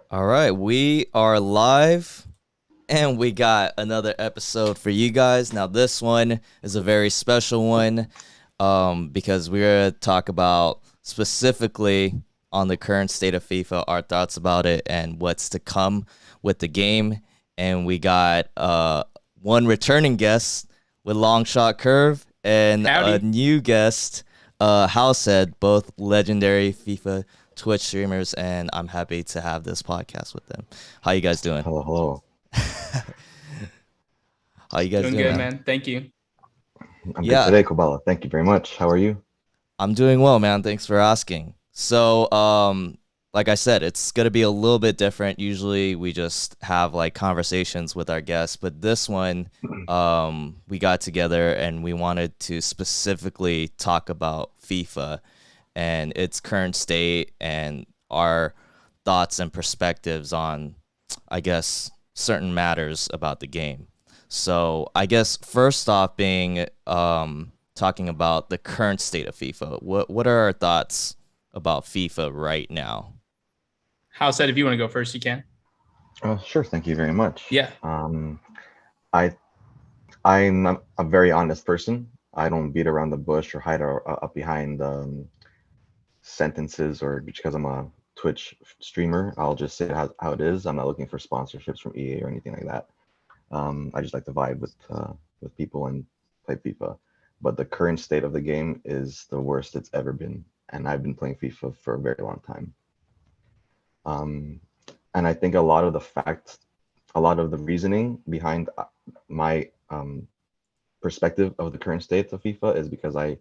All right, we are live and we got another episode for you guys. Now, this one is a very special one because we're going to talk about specifically on the current state of FIFA, our thoughts about it, and what's to come with the game. And we got one returning guest with Longshotcurve and a Howdy. new guest, HOUSEHEAD, both legendary FIFA Twitch streamers, and I'm happy to have this podcast with them. How you guys doing? Hello, hello. How you guys Doing doing, good, man? man. Thank you. I'm good Yeah, today, Koballa. Thank you very much. How are you? I'm doing well, man. Thanks for asking. So, like I said, it's gonna be a little bit different. Usually, we just have like conversations with our guests, but this one, we got together and we wanted to specifically talk about FIFA and its current state and our thoughts and perspectives on, I guess, certain matters about the game. So I guess first off, being talking about the current state of FIFA. What are our thoughts about FIFA right now? How said if you want to go first, you can. Sure, thank you very much. Yeah. I I'm a very honest person. I don't beat around the bush or hide up behind sentences or because I'm a Twitch streamer. I'll just say it how it is. I'm not looking for sponsorships from EA or anything like that. I just like to vibe with people and play FIFA. But the current state of the game is the worst it's ever been, and I've been playing FIFA for a very long time. Um, and I think a lot of the facts, a lot of the reasoning behind my perspective of the current state of FIFA is because I'm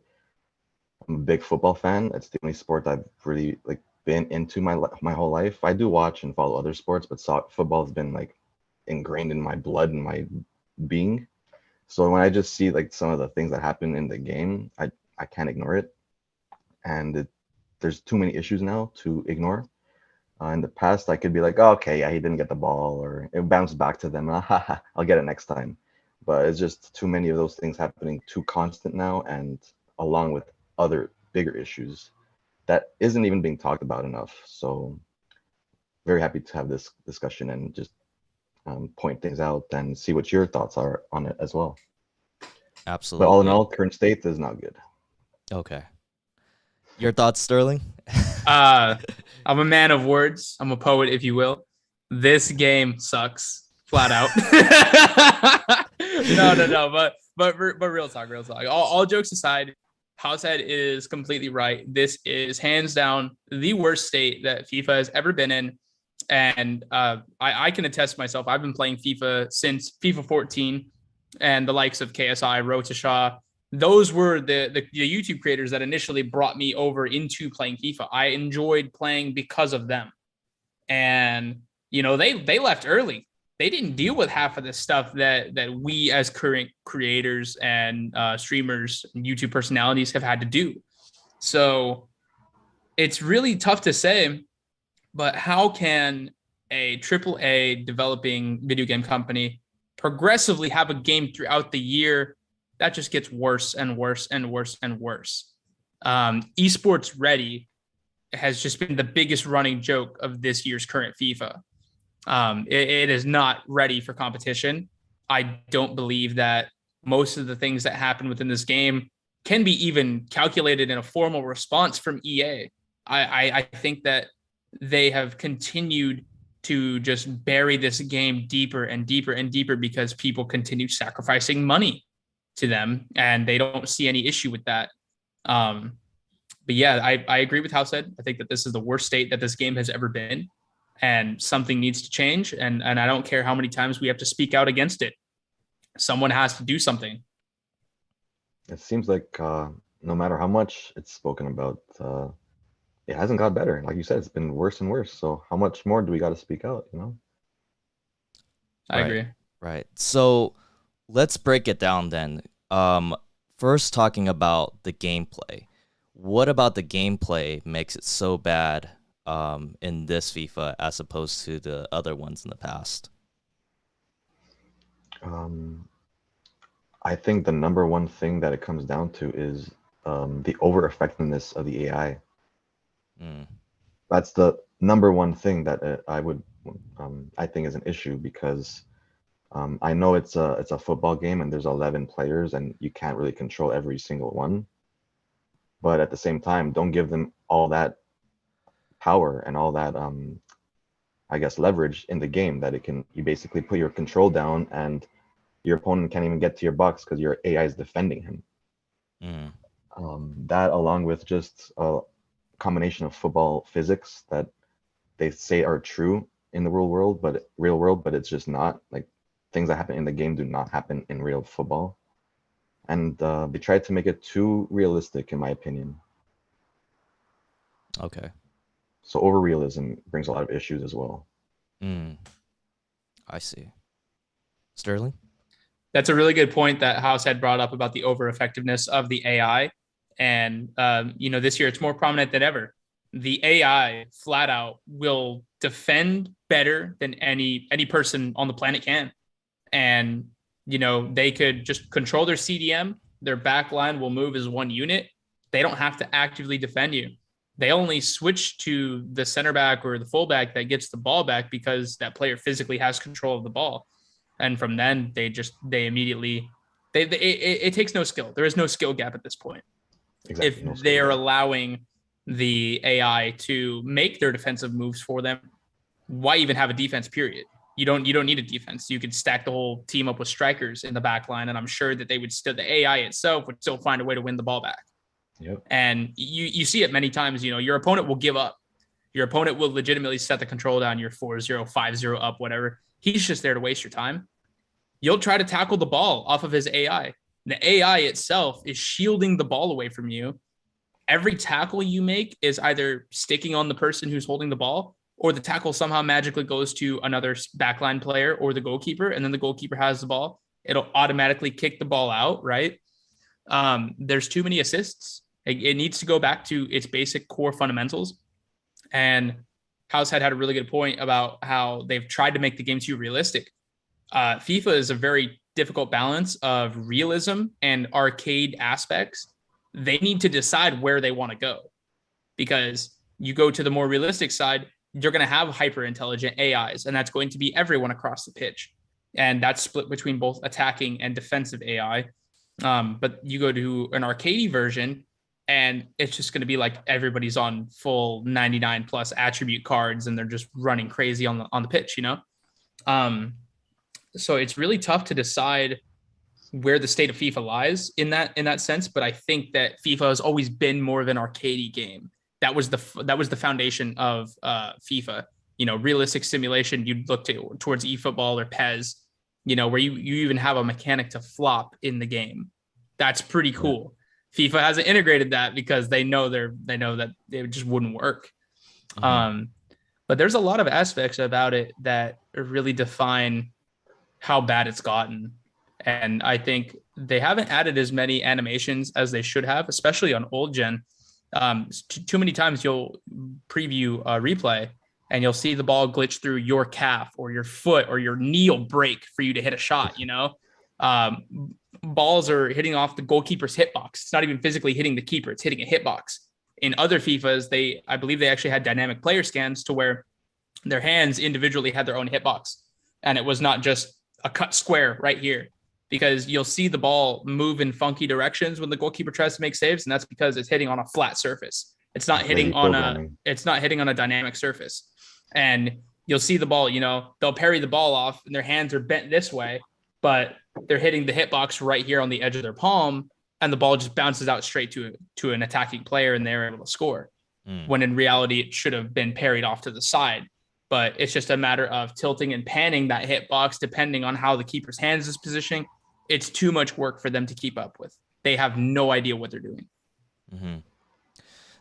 a big football fan. It's the only sport I've really like been into my whole life. I do watch and follow other sports, but football has been like ingrained in my blood and my being. So when I just see like some of the things that happen in the game, I can't ignore it, and there's too many issues now to ignore. In the past, I could be like, oh, okay, yeah, he didn't get the ball, or it bounced back to them. I'll get it next time. But it's just too many of those things happening too constant now, and along with other bigger issues that isn't even being talked about enough. So very happy to have this discussion and just point things out and see what your thoughts are on it as well. But all in Absolutely. all, current state is not good. Okay. Your thoughts, Sterling? Uh, I'm a man of words. I'm a poet, if you will. This game sucks, flat out. No. But real talk, real talk. All jokes aside, Househead is completely right. This is hands down the worst state that FIFA has ever been in. And I can attest myself. I've been playing FIFA since FIFA 14, and the likes of KSI, Rotashaw. Those were the YouTube creators that initially brought me over into playing FIFA. I enjoyed playing because of them, and they left early. They didn't deal with half of the stuff that we as current creators and streamers and YouTube personalities have had to do. So it's really tough to say, but how can a AAA developing video game company progressively have a game throughout the year that just gets worse and worse and worse and worse? Esports Ready has just been the biggest running joke of this year's current FIFA. It is not ready for competition. I don't believe that most of the things that happen within this game can be even calculated in a formal response from EA. I think that they have continued to just bury this game deeper and deeper and deeper because people continue sacrificing money to them, and they don't see any issue with that. Um, but yeah, I agree with House said. I think that this is the worst state that this game has ever been, and something needs to change. And I don't care how many times we have to speak out against it. Someone has to do something. It seems like no matter how much it's spoken about, it hasn't got better. Like you said, it's been worse and worse. So how much more do we got to speak out? You know? I Right. agree. Right. So let's break it down then. First talking about the gameplay. What about the gameplay makes it so bad in this FIFA as opposed to the other ones in the past? Um, I think the number one thing that it comes down to is the over effectiveness of the AI. Mm, That's the number one thing that I think is an issue, because I know it's a football game and there's 11 players and you can't really control every single one. But at the same time, don't give them all that power and all that I guess leverage in the game, that you basically put your control down and your opponent can't even get to your box because your AI is defending him. That, along with just a combination of football physics that they say are true in the real world, but it's just not. Like, things that happen in the game do not happen in real football, and they tried to make it too realistic, in my opinion. Okay. So over realism brings a lot of issues as well. I see. Sterling? That's a really good point that House had brought up about the over effectiveness of the AI. And, this year it's more prominent than ever. The AI flat out will defend better than any person on the planet can. And, they could just control their CDM. Their back line will move as one unit. They don't have to actively defend you. They only switch to the center back or the fullback that gets the ball back because that player physically has control of the ball. And from then they immediately, it takes no skill. There is no skill gap at this point. Exactly. If they are allowing the AI to make their defensive moves for them, why even have a defense, period? You don't need a defense. You could stack the whole team up with strikers in the back line, and I'm sure that the AI itself would still find a way to win the ball back. Yep. And you see it many times. Your opponent will give up. Your opponent will legitimately set the control down. You're 4-0, 5-0 up, whatever. He's just there to waste your time. You'll try to tackle the ball off of his AI. The AI itself is shielding the ball away from you. Every tackle you make is either sticking on the person who's holding the ball, or the tackle somehow magically goes to another backline player or the goalkeeper, and then the goalkeeper has the ball. It'll automatically kick the ball out, right? There's too many assists. It needs to go back to its basic core fundamentals. And Househead had a really good point about how they've tried to make the game too realistic. FIFA is a very difficult balance of realism and arcade aspects. They need to decide where they want to go, because you go to the more realistic side, you're going to have hyper intelligent AIs, and that's going to be everyone across the pitch. And that's split between both attacking and defensive AI. But you go to an arcade version, and it's just going to be like everybody's on full 99 plus attribute cards, and they're just running crazy on the pitch, So it's really tough to decide where the state of FIFA lies in that sense. But I think that FIFA has always been more of an arcadey game. That was the foundation of FIFA. Realistic simulation. You'd look towards eFootball or PES, where you even have a mechanic to flop in the game. That's pretty cool. FIFA hasn't integrated that because they know that it just wouldn't work. But there's a lot of aspects about it that really define how bad it's gotten. And I think they haven't added as many animations as they should have, especially on old gen. Too many times you'll preview a replay and you'll see the ball glitch through your calf or your foot, or your knee will break for you to hit a shot. Balls are hitting off the goalkeeper's hitbox. It's not even physically hitting the keeper. It's hitting a hitbox. In other FIFAs, I believe they actually had dynamic player scans to where their hands individually had their own hitbox. And it was not just a cut square right here, because you'll see the ball move in funky directions when the goalkeeper tries to make saves. And that's because it's hitting on a flat surface. It's not hitting on a dynamic surface. And you'll see the ball, they'll parry the ball off and their hands are bent this way, but they're hitting the hitbox right here on the edge of their palm, and the ball just bounces out straight to an attacking player, and they're able to score. When in reality, it should have been parried off to the side. But it's just a matter of tilting and panning that hitbox depending on how the keeper's hands is positioning. It's too much work for them to keep up with. They have no idea what they're doing.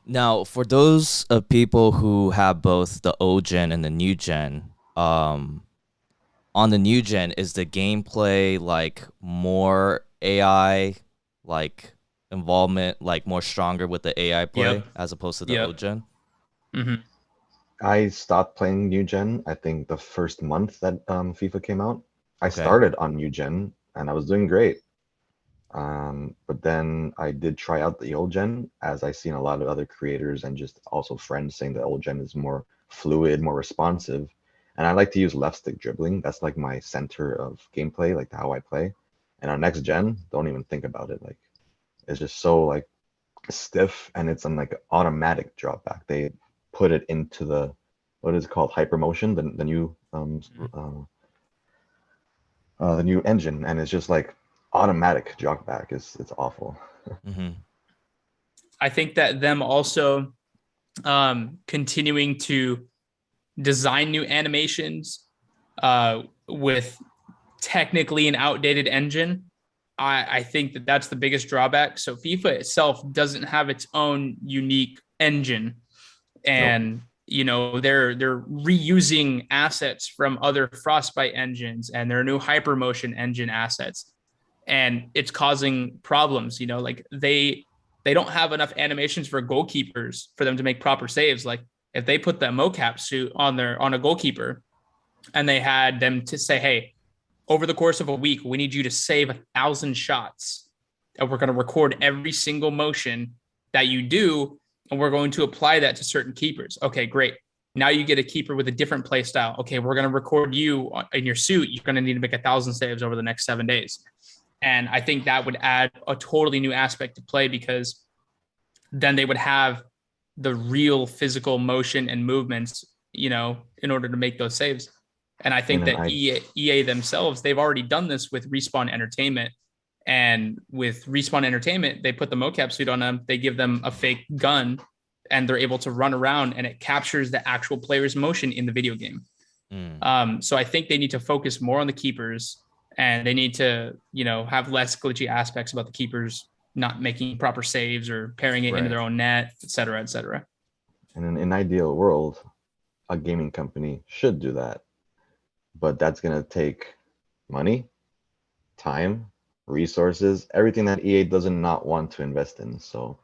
Now, for those people who have both the old gen and the new gen, on the new gen, is the gameplay like more AI involvement, like more stronger with the AI play as opposed to the old gen? I stopped playing new gen, I think the first month that FIFA came out. I started on new gen and I was doing great. But then I did try out the old gen, as I've seen a lot of other creators and just also friends saying the old gen is more fluid, more responsive. And I like to use left stick dribbling. That's like my center of gameplay, like how I play. And on next gen, don't even think about it. Like it's just so like stiff, and it's on like automatic drop back. They put it into the, what is it called, hypermotion, the new engine, and it's just like automatic drop back. It's awful. Mm-hmm. I think that them also continuing to design new animations with technically an outdated engine, I think that that's the biggest drawback. So FIFA itself doesn't have its own unique engine, and they're reusing assets from other Frostbite engines and their new Hypermotion engine assets, and it's causing problems. Like they don't have enough animations for goalkeepers for them to make proper saves. Like if they put the mocap suit on a goalkeeper and they had them to say, hey, over the course of a week, we need you to save 1,000 shots, and we're going to record every single motion that you do, and we're going to apply that to certain keepers. Okay, great. Now you get a keeper with a different play style. Okay, we're going to record you in your suit. You're going to need to make 1,000 saves over the next 7 days. And I think that would add a totally new aspect to play, because then they would have the real physical motion and movements, in order to make those saves. And I think that EA themselves, they've already done this with Respawn Entertainment. And with Respawn Entertainment, they put the mocap suit on them. They give them a fake gun, and they're able to run around, and it captures the actual player's motion in the video game. So I think they need to focus more on the keepers, and they need to, have less glitchy aspects about the keepers not making proper saves or pairing it into their own net, et cetera, et cetera. And in an ideal world, a gaming company should do that. But that's going to take money, time, resources, everything that EA doesn't not want to invest in. So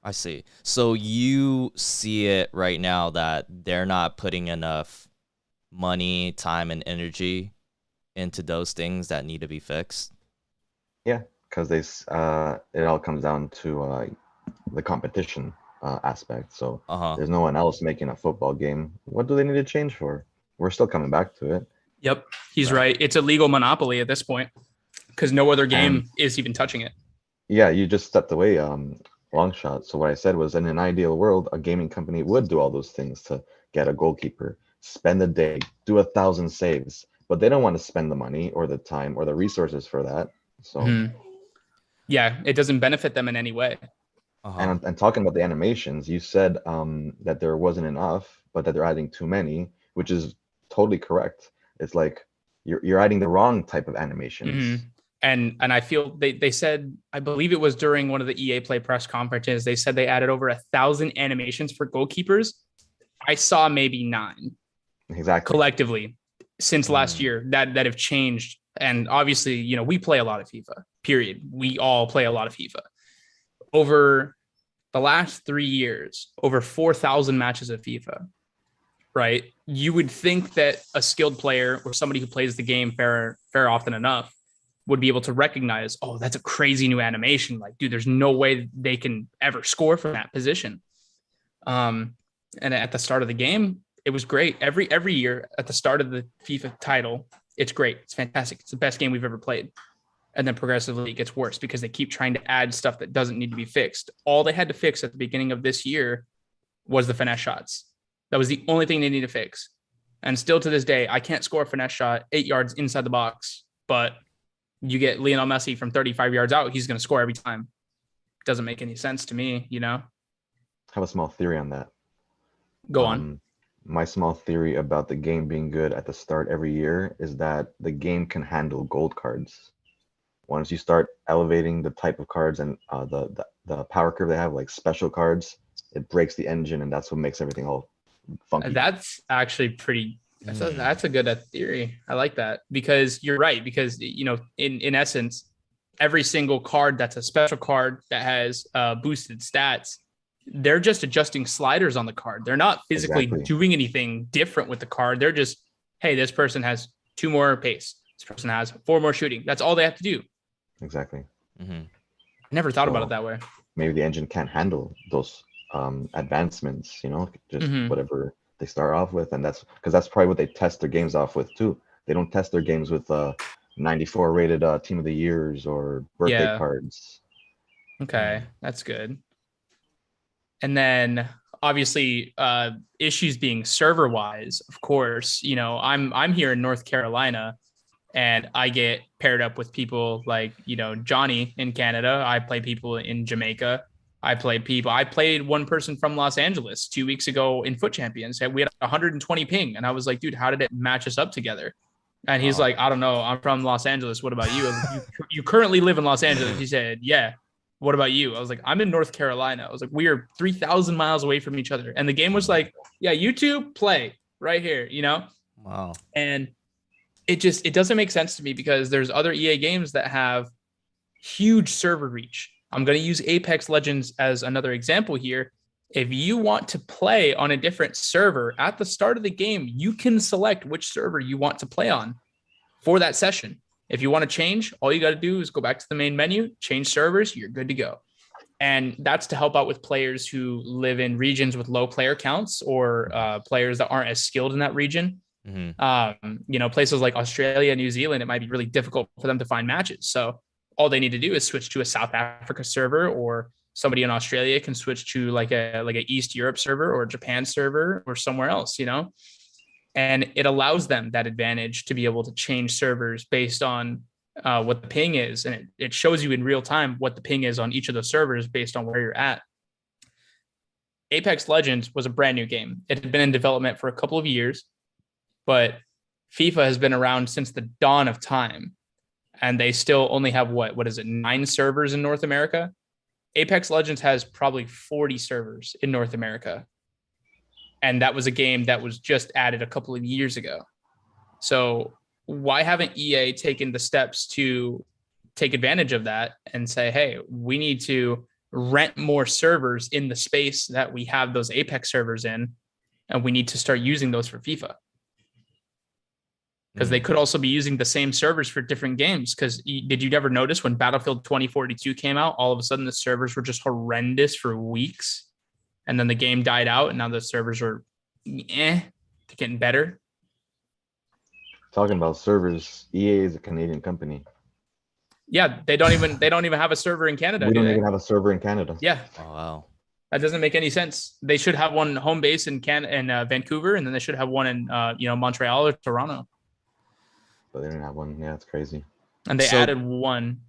I see. So you see it right now that they're not putting enough money, time, and energy into those things that need to be fixed? Yeah, because it all comes down to the competition aspect. So there's no one else making a football game. What do they need to change for? We're still coming back to it. Yep, he's right. It's a legal monopoly at this point, because no other game is even touching it. Yeah, you just stepped away, Longshot. So what I said was, in an ideal world, a gaming company would do all those things to get a goalkeeper, spend a day, do 1,000 saves, but they don't want to spend the money or the time or the resources for that. So yeah, it doesn't benefit them in any way. And talking about the animations, you said that there wasn't enough, but that they're adding too many, which is totally correct. It's like you're adding the wrong type of animations. And I feel they said, I believe it was during one of the EA Play press conferences, they said they added over 1,000 animations for goalkeepers. I saw maybe 9 collectively since last year that have changed. And obviously, we play a lot of FIFA, period. We all play a lot of FIFA. Over the last 3 years, over 4,000 matches of FIFA, right? You would think that a skilled player or somebody who plays the game fair often enough would be able to recognize, oh, that's a crazy new animation. Like, dude, there's no way they can ever score from that position. And at the start of the game, it was great. Every year at the start of the FIFA title, it's great. It's fantastic. It's the best game we've ever played. And then progressively it gets worse because they keep trying to add stuff that doesn't need to be fixed. All they had to fix at the beginning of this year was the finesse shots. That was the only thing they need to fix. And still to this day, I can't score a finesse shot 8 yards inside the box, but you get Lionel Messi from 35 yards out, he's going to score every time. Doesn't make any sense to me, I have a small theory on that. Go on. My small theory about the game being good at the start every year is that the game can handle gold cards. Once you start elevating the type of cards and the power curve they have, like special cards, it breaks the engine, and that's what makes everything all funky. That's actually pretty. That's a good theory. I like that, because you're right. Because in essence, every single card that's a special card that has boosted stats, they're just adjusting sliders on the card. They're not physically doing anything different with the card. They're just, hey, this person has 2 more pace. This person has 4 more shooting. That's all they have to do. Exactly. I never thought about it that way. Maybe the engine can't handle those advancements, you know, just Mhm. whatever they start off with, and that's because that's probably what they test their games off with too. They don't test their games with 94 rated team of the years or birthday Yeah. cards. Okay, that's good. And then obviously issues being server wise, of course, you know, I'm here in North Carolina and I get paired up with people like, you know, Johnny in Canada. I play people in Jamaica. I played one person from Los Angeles 2 weeks ago in Foot Champions. We had 120 ping. And I was like, dude, how did it match us up together? And he's Wow. like, I don't know. I'm from Los Angeles. What about you? I was like, you currently live in Los Angeles. He said, yeah. What about you? I was like, I'm in North Carolina. I was like, we are 3,000 miles away from each other. And the game was like, yeah, you two play right here, you know? Wow. And it doesn't make sense to me because there's other EA games that have huge server reach. I'm going to use Apex Legends as another example here. If you want to play on a different server at the start of the game, you can select which server you want to play on for that session. If you want to change, all you got to do is go back to the main menu, change servers, you're good to go. And that's to help out with players who live in regions with low player counts or players that aren't as skilled in that region. You know, places like Australia, New Zealand, it might be really difficult for them to find matches. So all they need to do is switch to a South Africa server, or somebody in Australia can switch to like a East Europe server or a Japan server or somewhere else, you know? And it allows them that advantage to be able to change servers based on what the ping is. And it shows you in real time what the ping is on each of the servers based on where you're at. Apex Legends was a brand new game. It had been in development for a couple of years, but FIFA has been around since the dawn of time. And they still only have what is it, 9 servers in North America? Apex Legends has probably 40 servers in North America. And that was a game that was just added a couple of years ago. So why haven't EA taken the steps to take advantage of that and say, hey, we need to rent more servers in the space that we have those Apex servers in, and we need to start using those for FIFA? Because they could also be using the same servers for different games. Because did you ever notice when Battlefield 2042 came out, all of a sudden the servers were just horrendous for weeks? And then the game died out, and now the servers are getting better. Talking about servers, EA is a Canadian company. Yeah, they don't even have a server in Canada. We don't even have a server in Canada. Yeah. Oh, wow. That doesn't make any sense. They should have one home base in Vancouver, and then they should have one in Montreal or Toronto. But they didn't have one. Yeah, it's crazy. And they added one.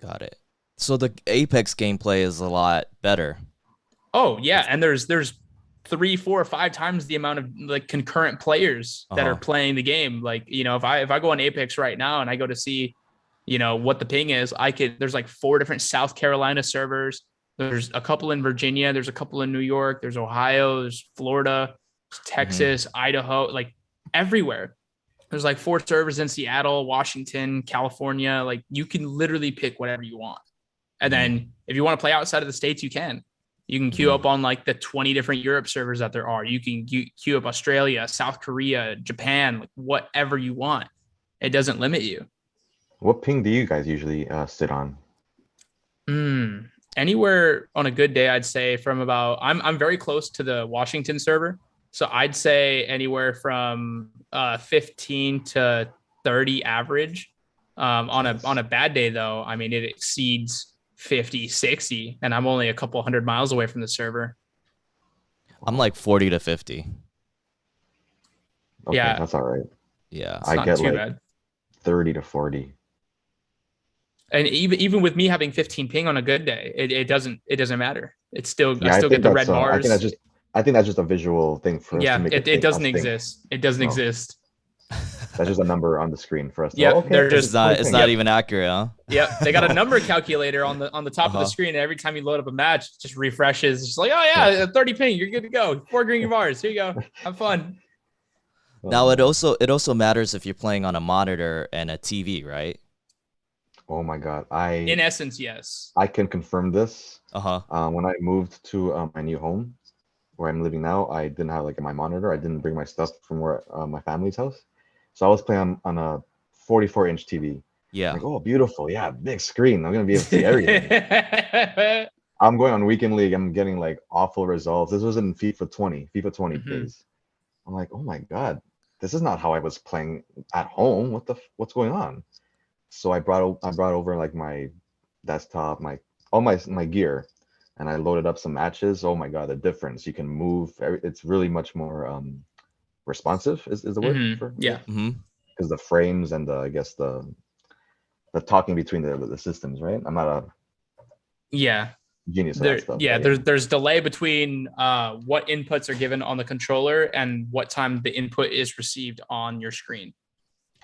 Got it. So the Apex gameplay is a lot better. Oh yeah, and there's 3, 4, 5 times the amount of like concurrent players that are playing the game. Like, you know, if I go on Apex right now and I go to see, you know, what the ping is, there's like 4 different South Carolina servers. There's a couple in Virginia. There's a couple in New York. There's Ohio. There's Florida, Texas, Idaho, like everywhere. There's like 4 servers in Seattle, Washington, California. Like you can literally pick whatever you want. And then if you want to play outside of the States, you can. You can queue up on like the 20 different Europe servers that there are. You can queue up Australia, South Korea, Japan, like whatever you want. It doesn't limit you. What ping do you guys usually sit on? Anywhere on a good day, I'd say from about, I'm very close to the Washington server. So I'd say anywhere from 15 to 30 average. On a bad day though, I mean, it exceeds 50, 60, and I'm only a couple 100 miles away from the server. I'm like 40 to 50. Okay, Yeah. that's all right. Yeah. It's I not get too like bad. 30 to 40. And even with me having 15 ping on a good day, it doesn't matter. It's still, Yeah, I still get the red bars. I think that's just a visual thing for us to make it doesn't exist. It doesn't exist. That's just a number on the screen for us. Yeah, okay, they're just It's not even accurate, huh? Yep, they got a number calculator on the top of the screen. And every time you load up a match, it just refreshes. It's just like, oh yeah, 30 ping, you're good to go. 4 green bars. Here you go. Have fun. Now it also matters if you're playing on a monitor and a TV, right? Oh my god, in essence, yes. I can confirm this. Uh-huh. When I moved to my new home, where I'm living now, I didn't have like my monitor. I didn't bring my stuff from where my family's house, so I was playing on a 44-inch TV. Yeah. I'm like, oh, beautiful, yeah, big screen. I'm gonna be able to see everything. I'm going on weekend league. I'm getting like awful results. This was in FIFA 20 Mhm. days. I'm like, oh my god, this is not how I was playing at home. What's going on? So I brought over like my desktop, all my gear, and I loaded up some matches. Oh my god, the difference! You can move. It's really much more responsive. Is the word for Yeah. Mm-hmm. because the frames and I guess the talking between the systems, right? I'm not a Yeah. genius of that stuff, but yeah. There's delay between what inputs are given on the controller and what time the input is received on your screen.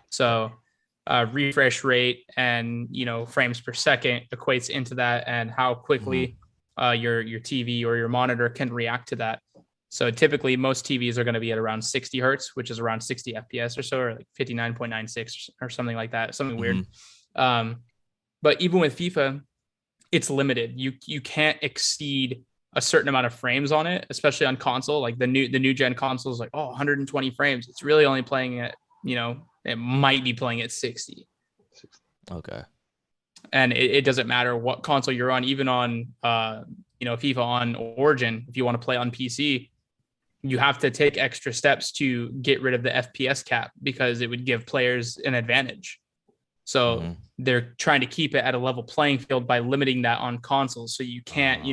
So refresh rate and frames per second equates into that, and how quickly your TV or your monitor can react to that. So typically most TVs are going to be at around 60 hertz, which is around 60 FPS or so, or like 59.96 or something like that, something weird. But even with FIFA, it's limited. You can't exceed a certain amount of frames on it, especially on console. Like the new gen consoles, like 120 frames. It's really only playing at it might be playing at 60. Okay. And it doesn't matter what console you're on, even on FIFA on Origin. If you want to play on PC, you have to take extra steps to get rid of the FPS cap because it would give players an advantage. So they're trying to keep it at a level playing field by limiting that on consoles. So you can't,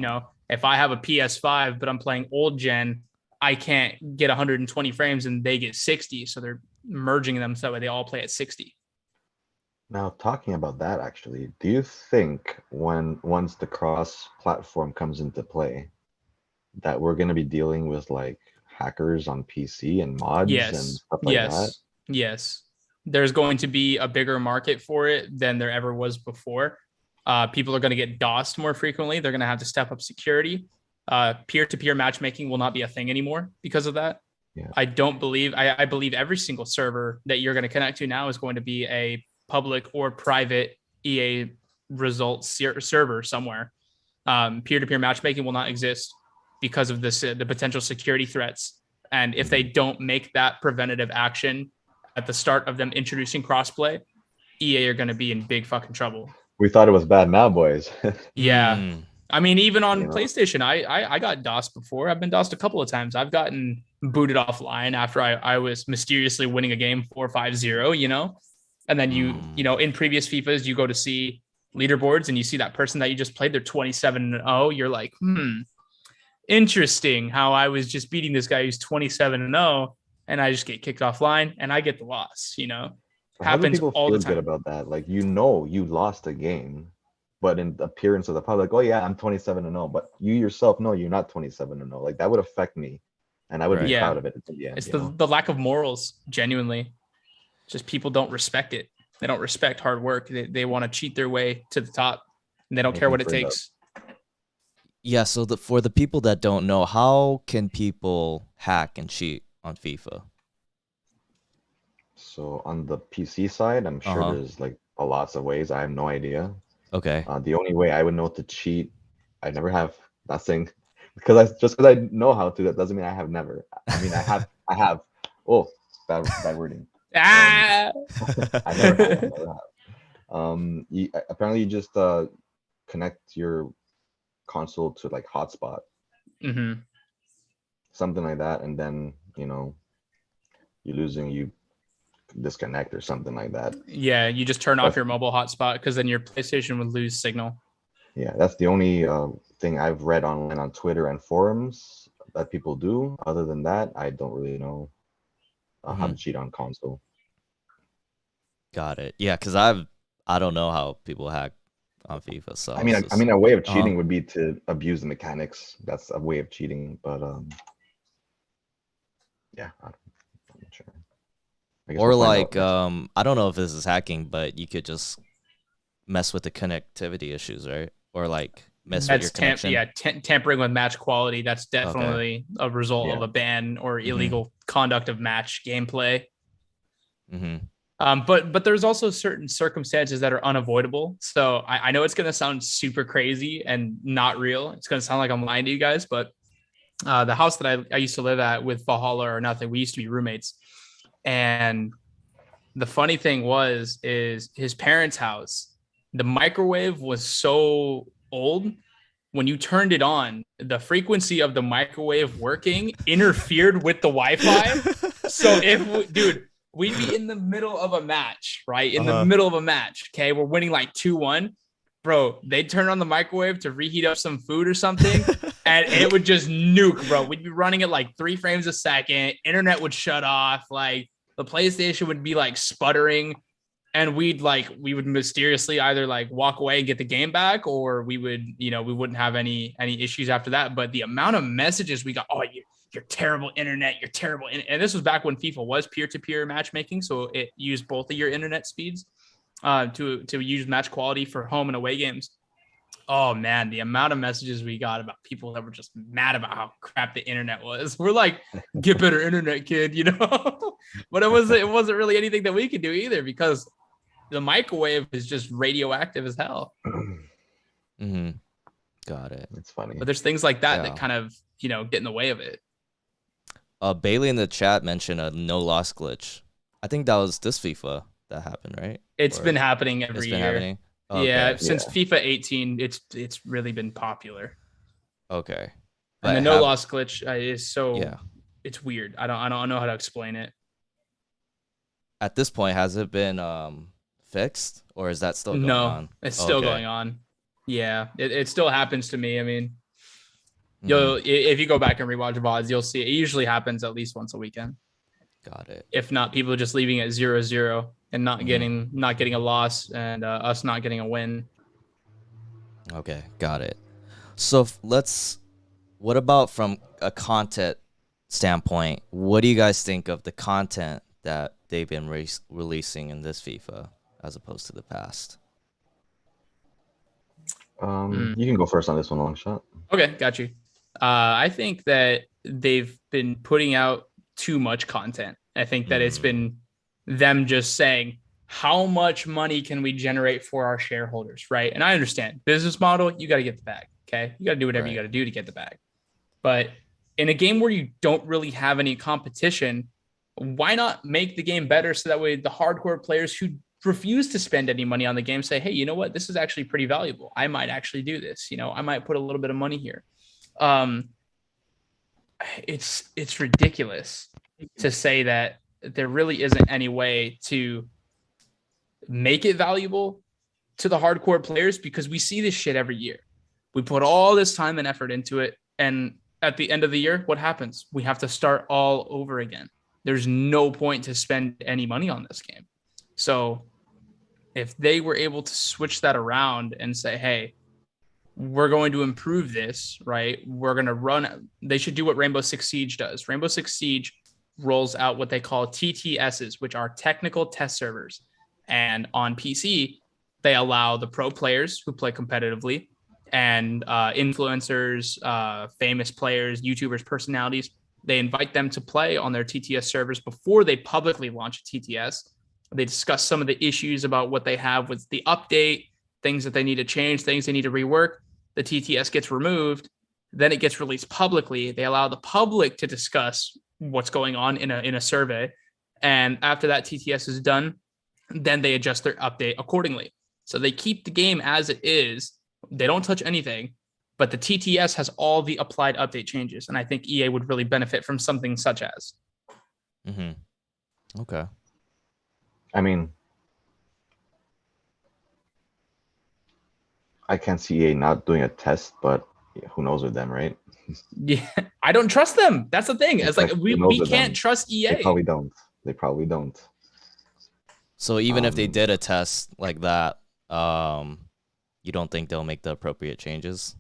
if I have a PS5 but I'm playing old gen, I can't get 120 frames and they get 60. So they're merging them so they all play at 60. Now, talking about that, actually, do you think once the cross-platform comes into play, that we're going to be dealing with like hackers on PC and mods and stuff like that? Yes. There's going to be a bigger market for it than there ever was before. People are going to get DOSed more frequently. They're going to have to step up security. Peer-to-peer matchmaking will not be a thing anymore because of that. Yeah. I believe every single server that you're going to connect to now is going to be a public or private EA results server somewhere. Peer-to-peer matchmaking will not exist because of this, the potential security threats. And if they don't make that preventative action at the start of them introducing crossplay, EA are going to be in big fucking trouble. We thought it was bad now, boys. Yeah. I mean, even on PlayStation, I got DOSed before. I've been DOSed a couple of times. I've gotten booted offline after I was mysteriously winning a game 4-5-0, and then in previous FIFAs, you go to see leaderboards and you see that person that you just played, they're 27-0. You're like, interesting how I was just beating this guy who's 27-0 and I just get kicked offline and I get the loss, How do people feel good about that? Like, you lost a game, but in the appearance of the public, oh yeah, I'm 27-0, but you yourself know you're not 27-0. Like, that would affect me, and I would be proud of it at the end. It's the lack of morals, genuinely. Just people don't respect it. They don't respect hard work. They want to cheat their way to the top, and they don't care what it takes. Yeah, so for the people that don't know, how can people hack and cheat on FIFA? So on the PC side, I'm sure there's like lots of ways. I have no idea. Okay. The only way I would know to cheat, I never have. Nothing, because I know how to. That doesn't mean I have never. I mean, I have. Oh, bad wording. I never have. Apparently you just connect your console to like hotspot, something like that, and then you disconnect or something like that. Yeah, you just turn off your mobile hotspot because then your PlayStation would lose signal. Yeah, that's the only thing I've read online on Twitter and forums that people do. Other than that, I don't really know how to cheat on console. Got it. Yeah, because I don't know how people hack on FIFA. So I mean, a way of cheating would be to abuse the mechanics. That's a way of cheating, but yeah, I'm not sure. Or like, I don't know if this is hacking, but you could just mess with the connectivity issues, right? Or like mess with your connection. Tampering with match quality. That's definitely a result of a ban or illegal conduct of match gameplay. But there's also certain circumstances that are unavoidable. So I know it's going to sound super crazy and not real. It's going to sound like I'm lying to you guys, but the house that I used to live at with Valhalla or nothing, we used to be roommates. And the funny thing is his parents' house, the microwave was so old when you turned it on, the frequency of the microwave working interfered with the Wi-Fi. So dude, we'd be in the middle of a match, right? In the middle of a match. Okay. We're winning like 2-1. Bro, they'd turn on the microwave to reheat up some food or something, and it would just nuke, bro. We'd be running at like 3 frames a second. Internet would shut off. Like the PlayStation would be like sputtering, and we would mysteriously either like walk away and get the game back, or we wouldn't have any issues after that. But the amount of messages we got, oh, you're terrible internet, you're terrible. And this was back when FIFA was peer-to-peer matchmaking, so it used both of your internet speeds to use match quality for home and away games. Oh man, the amount of messages we got about people that were just mad about how crap the internet was. We're like, get better internet, kid, But it wasn't really anything that we could do either, because the microwave is just radioactive as hell. Mm-hmm. Got it. It's funny. But there's things like that that kind of, get in the way of it. Bailey in the chat mentioned a no loss glitch. I think that was this FIFA that happened, right? It's been happening every year. Happening? Okay. Yeah, since FIFA 18, it's really been popular. Okay. And the no loss glitch is it's weird. I don't know how to explain it. At this point, has it been fixed, or is that still going on? It's still going on. Yeah, it still happens to me. I mean, if you go back and rewatch VODs, you'll see it usually happens at least once a weekend. Got it. If not, people are just leaving it 0-0 and not getting a loss, and us not getting a win. Okay, got it. So what about from a content standpoint? What do you guys think of the content that they've been releasing in this FIFA as opposed to the past? You can go first on this one, Longshot. Okay, got you. I think that they've been putting out too much content. I think that it's been them just saying, how much money can we generate for our shareholders, right? And I understand business model, you got to get the bag, okay? You got to do whatever you got to do to get the bag. But in a game where you don't really have any competition, why not make the game better so that way the hardcore players who refuse to spend any money on the game say, hey, you know what? This is actually pretty valuable. I might actually do this. I might put a little bit of money here. It's ridiculous to say that there really isn't any way to make it valuable to the hardcore players, because we see this shit every year. We put all this time and effort into it, and at the end of the year, what happens? We have to start all over again. There's no point to spend any money on this game. So if they were able to switch that around and say, hey, we're going to improve this, right? We're going to they should do what Rainbow Six Siege does. Rainbow Six Siege rolls out what they call TTSs, which are technical test servers. And on PC, they allow the pro players who play competitively and influencers, famous players, YouTubers, personalities. They invite them to play on their TTS servers before they publicly launch a TTS. They discuss some of the issues about what they have with the update, things that they need to change, things they need to rework. The TTS gets removed. Then it gets released publicly. They allow the public to discuss what's going on in a survey. And after that TTS is done, then they adjust their update accordingly. So they keep the game as it is. They don't touch anything, but the TTS has all the applied update changes. And I think EA would really benefit from something such as. Okay. I mean, I can't see EA not doing a test, but who knows with them, right? Yeah, I don't trust them. That's the thing. It's like we can't trust EA. They probably don't. So even if they did a test like that, you don't think they'll make the appropriate changes?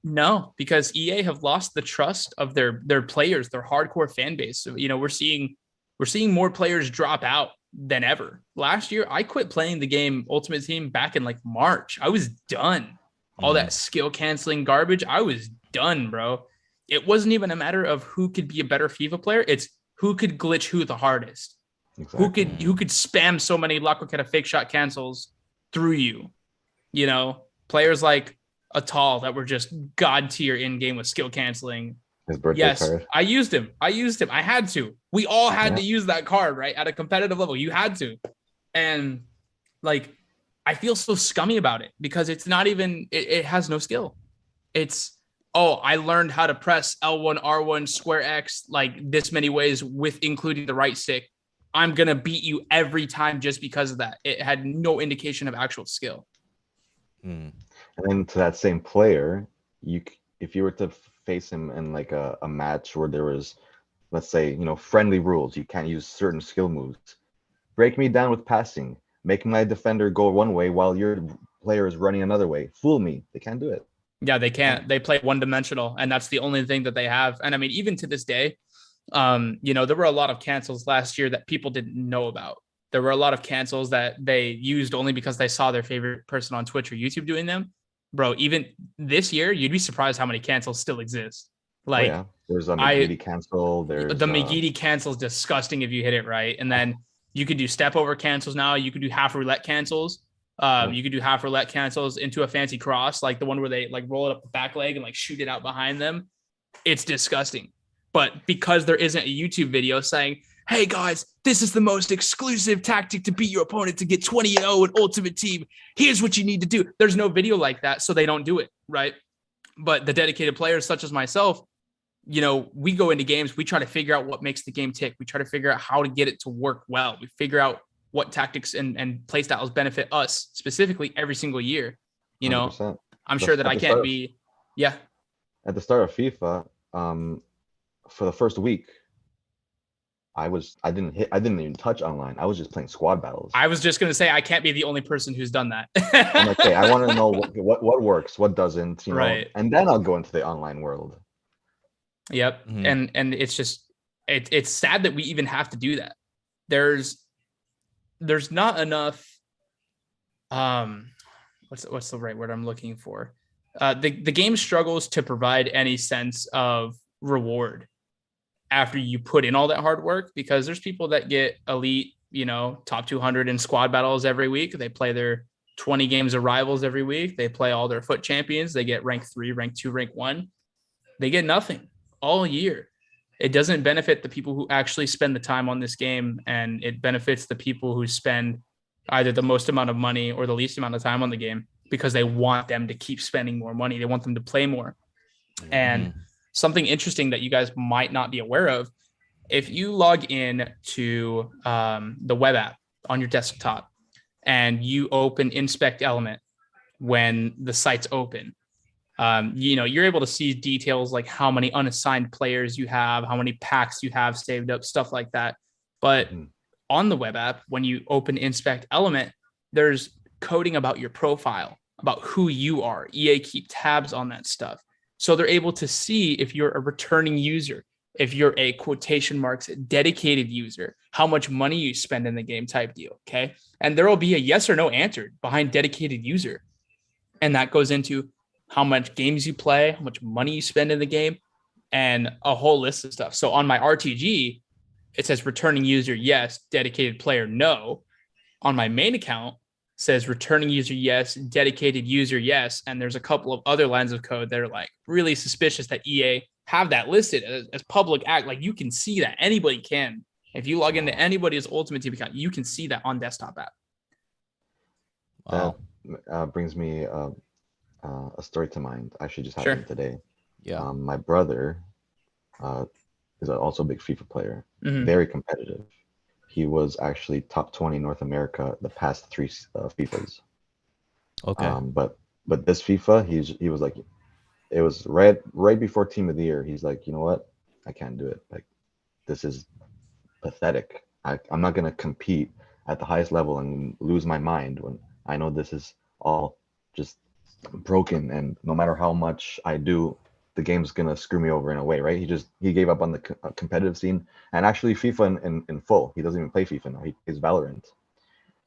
No, because EA have lost the trust of their players, their hardcore fan base. So, we're seeing more players drop out than ever. Last year, I quit playing the game Ultimate Team back in like March. I was done. All that skill canceling garbage, I was done, bro. It wasn't even a matter of who could be a better FIFA player. It's who could glitch who the hardest. Exactly. Who could spam so many La Croqueta fake shot cancels through you. Players like Atal that were just god tier in game with skill canceling. His birthday card. I used him. I had to. We all had to use that card, right? At a competitive level, you had to. And like, I feel so scummy about it because it's not even, it has no skill. It's, oh, I learned how to press L1, R1, square X like this many ways with including the right stick. I'm going to beat you every time just because of that. It had no indication of actual skill. And then to that same player, if you were to face him in like a match where there was, let's say, friendly rules, you can't use certain skill moves. Break me down with passing. Make my defender go one way while your player is running another way. Fool me. They can't do it. Yeah, they can't. They play one-dimensional, and that's the only thing that they have. And I mean, even to this day, there were a lot of cancels last year that people didn't know about. There were a lot of cancels that they used only because they saw their favorite person on Twitch or YouTube doing them. Bro, even this year, you'd be surprised how many cancels still exist. Like, oh, yeah. There's a McGeady cancel. There's the McGeady cancel is disgusting if you hit it right. And then you could do step over cancels now. You could do half roulette cancels. You could do half roulette cancels into a fancy cross, like the one where they like roll it up the back leg and like shoot it out behind them. It's disgusting. But because there isn't a YouTube video saying, hey guys, this is the most exclusive tactic to beat your opponent to get 20-0 in Ultimate Team. Here's what you need to do. There's no video like that, so they don't do it, right? But the dedicated players such as myself, we go into games, we try to figure out what makes the game tick. We try to figure out how to get it to work well. We figure out what tactics and play styles benefit us specifically every single year. 100%. I'm sure that I can't be. Yeah. At the start of FIFA, for the first week, I didn't even touch online. I was just playing squad battles. I was just gonna say I can't be the only person who's done that. I'm like, hey, I want to know what works, what doesn't, right? And then I'll go into the online world. Yep. Mm-hmm. And it's just it's sad that we even have to do that. There's not enough. What's the right word I'm looking for? The game struggles to provide any sense of reward after you put in all that hard work, because there's people that get elite, top 200 in squad battles every week. They play their 20 games of rivals every week. They play all their foot champions. They get rank 3, rank 2, rank 1. They get nothing all year. It doesn't benefit the people who actually spend the time on this game, and it benefits the people who spend either the most amount of money or the least amount of time on the game because they want them to keep spending more money. They want them to play more. And something interesting that you guys might not be aware of, if you log in to the web app on your desktop and you open Inspect Element when the site's open, you're able to see details like how many unassigned players you have, how many packs you have saved up, stuff like that. But on the web app, when you open Inspect Element, there's coding about your profile, about who you are. EA keep tabs on that stuff. So they're able to see if you're a returning user, if you're a quotation marks dedicated user, how much money you spend in the game type deal. Okay. And there will be a yes or no answer behind dedicated user. And that goes into how much games you play, how much money you spend in the game, and a whole list of stuff. So on my RTG, it says returning user, yes, dedicated player, no. On my main account, says returning user, yes, dedicated user, yes. And there's a couple of other lines of code that are like really suspicious that EA have that listed as public act. Like you can see that. Anybody can. If you log into anybody's Ultimate Team account, you can see that on desktop app. Wow. That brings me a story to mind. Actually just happened today. Yeah. My brother is also a big FIFA player, very competitive. He was actually top 20 North America the past 3 FIFAs. Okay. But this FIFA, he was like, it was right before Team of the Year. He's like, you know what? I can't do it. Like, this is pathetic. I'm not gonna compete at the highest level and lose my mind when I know this is all just broken, and no matter how much I do, the game's gonna screw me over in a way, right? He gave up on the competitive scene, and actually FIFA in full. He doesn't even play FIFA now. He plays Valorant.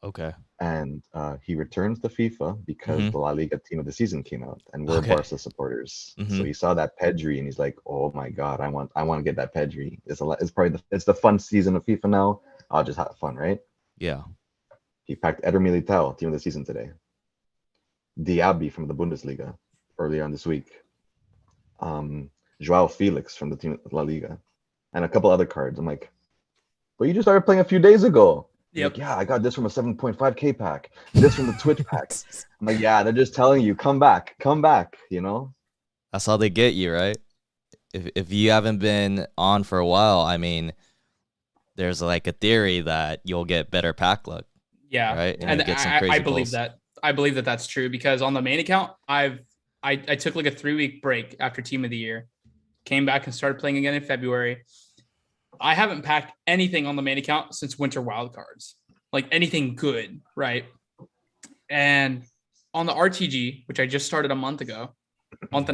Okay. And he returns to FIFA because the La Liga Team of the Season came out, and we're Barca supporters. So he saw that Pedri, and he's like, "Oh my God, I want to get that Pedri. It's probably it's the fun season of FIFA now. I'll just have fun, right?" Yeah. He packed Eder Militao, Team of the Season today. Diaby from the Bundesliga earlier on this week. Joao Felix from the team La Liga, and a couple other cards. I'm like, but you just started playing a few days ago. Yep. Like, yeah, I got this from a 7.5K pack. This from the Twitch pack. I'm like, yeah, they're just telling you, come back, you know? That's how they get you, right? If you haven't been on for a while, I mean, there's like a theory that you'll get better pack luck, Yeah, right? and you get some I crazy believe pulls. that. I believe that that's true because on the main account, I took like a 3-week break after Team of the Year, came back and started playing again in February. I haven't packed anything on the main account since Winter Wildcards, like anything good, right? And on the RTG, which I just started a month and a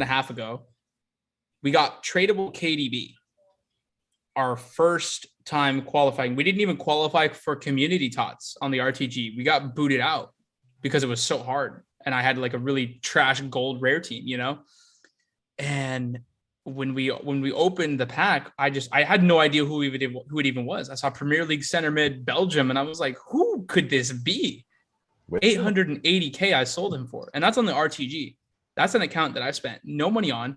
half ago, we got tradable KDB. Our first time qualifying. We didn't even qualify for community tots on the RTG. We got booted out because it was so hard. And I had like a really trash gold rare team, you know? And when we opened the pack, I had no idea who it even was. I saw Premier League center mid Belgium, and I was like, who could this be? 880K I sold him for. And that's on the RTG. That's an account that I spent no money on.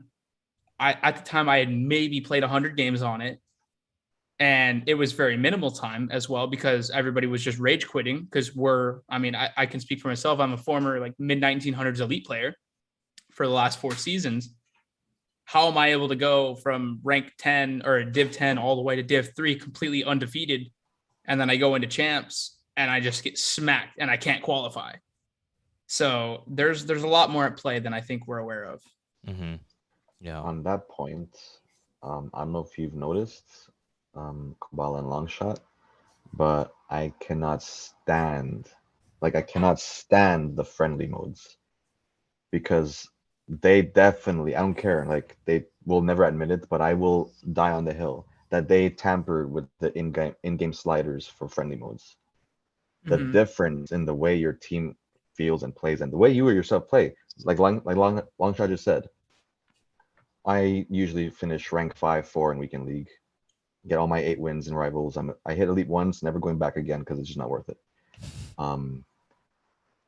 At the time I had maybe played 100 games on it. And it was very minimal time as well because everybody was just rage quitting because I can speak for myself. I'm a former like mid 1900s elite player for the last 4 seasons. How am I able to go from rank 10 or Div 10 all the way to Div 3 completely undefeated? And then I go into champs and I just get smacked and I can't qualify. So there's a lot more at play than I think we're aware of. Mm-hmm. Yeah. On that point, I don't know if you've noticed, Koballa and Longshot, but I cannot stand the friendly modes because they definitely, I don't care, like they will never admit it, but I will die on the hill that they tampered with the in-game sliders for friendly modes. The difference in the way your team feels and plays and the way you or yourself play, like Longshot just said, I usually finish rank 5-4 in weekend league, get all my 8 wins in rivals. I hit elite once, never going back again because it's just not worth it. And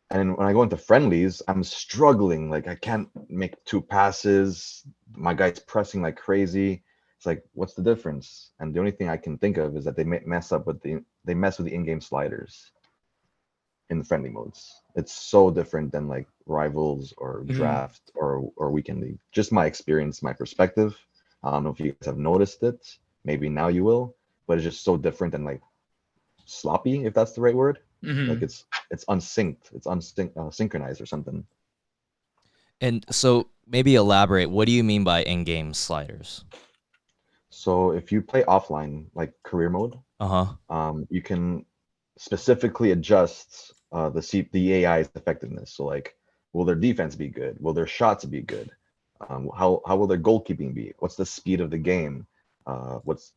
when I go into friendlies, I'm struggling. Like I can't make 2 passes. My guy's pressing like crazy. It's like, what's the difference? And the only thing I can think of is that they mess with the in-game sliders in the friendly modes. It's so different than like rivals or draft or weekend league. Just my experience, my perspective. I don't know if you guys have noticed it. Maybe now you will, but it's just so different and like sloppy, if that's the right word. Like it's unsynced. It's synchronized or something. And so maybe elaborate. What do you mean by in-game sliders? So if you play offline, like career mode, you can specifically adjust the AI's effectiveness. So like, will their defense be good? Will their shots be good? How will their goalkeeping be? What's the speed of the game? What's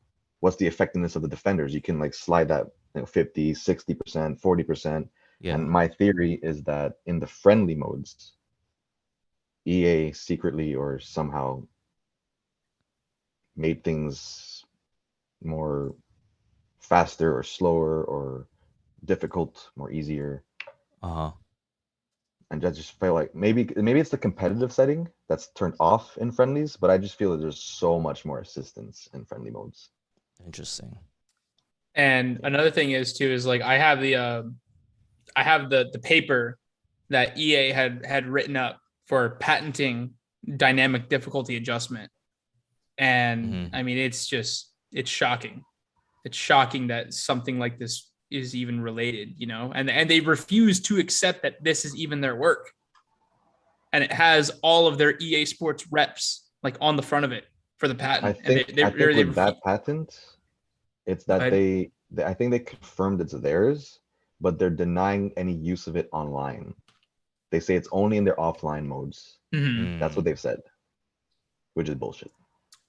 the effectiveness of the defenders? You can like slide that 50, 60%, 40%. Yeah. And my theory is that in the friendly modes, EA secretly or somehow made things more faster or slower or difficult, more easier. And I just feel like maybe it's the competitive setting that's turned off in friendlies, but I just feel that there's so much more assistance in friendly modes. Interesting. And another thing is like I have the paper that EA had written up for patenting dynamic difficulty adjustment. And I mean, it's shocking. It's shocking that something like this is even related, you know, and they refuse to accept that this is even their work. And it has all of their EA Sports reps like on the front of it for the patent. I think with that patent, it's that I think they confirmed it's theirs, but they're denying any use of it online. They say it's only in their offline modes. That's what they've said, which is bullshit.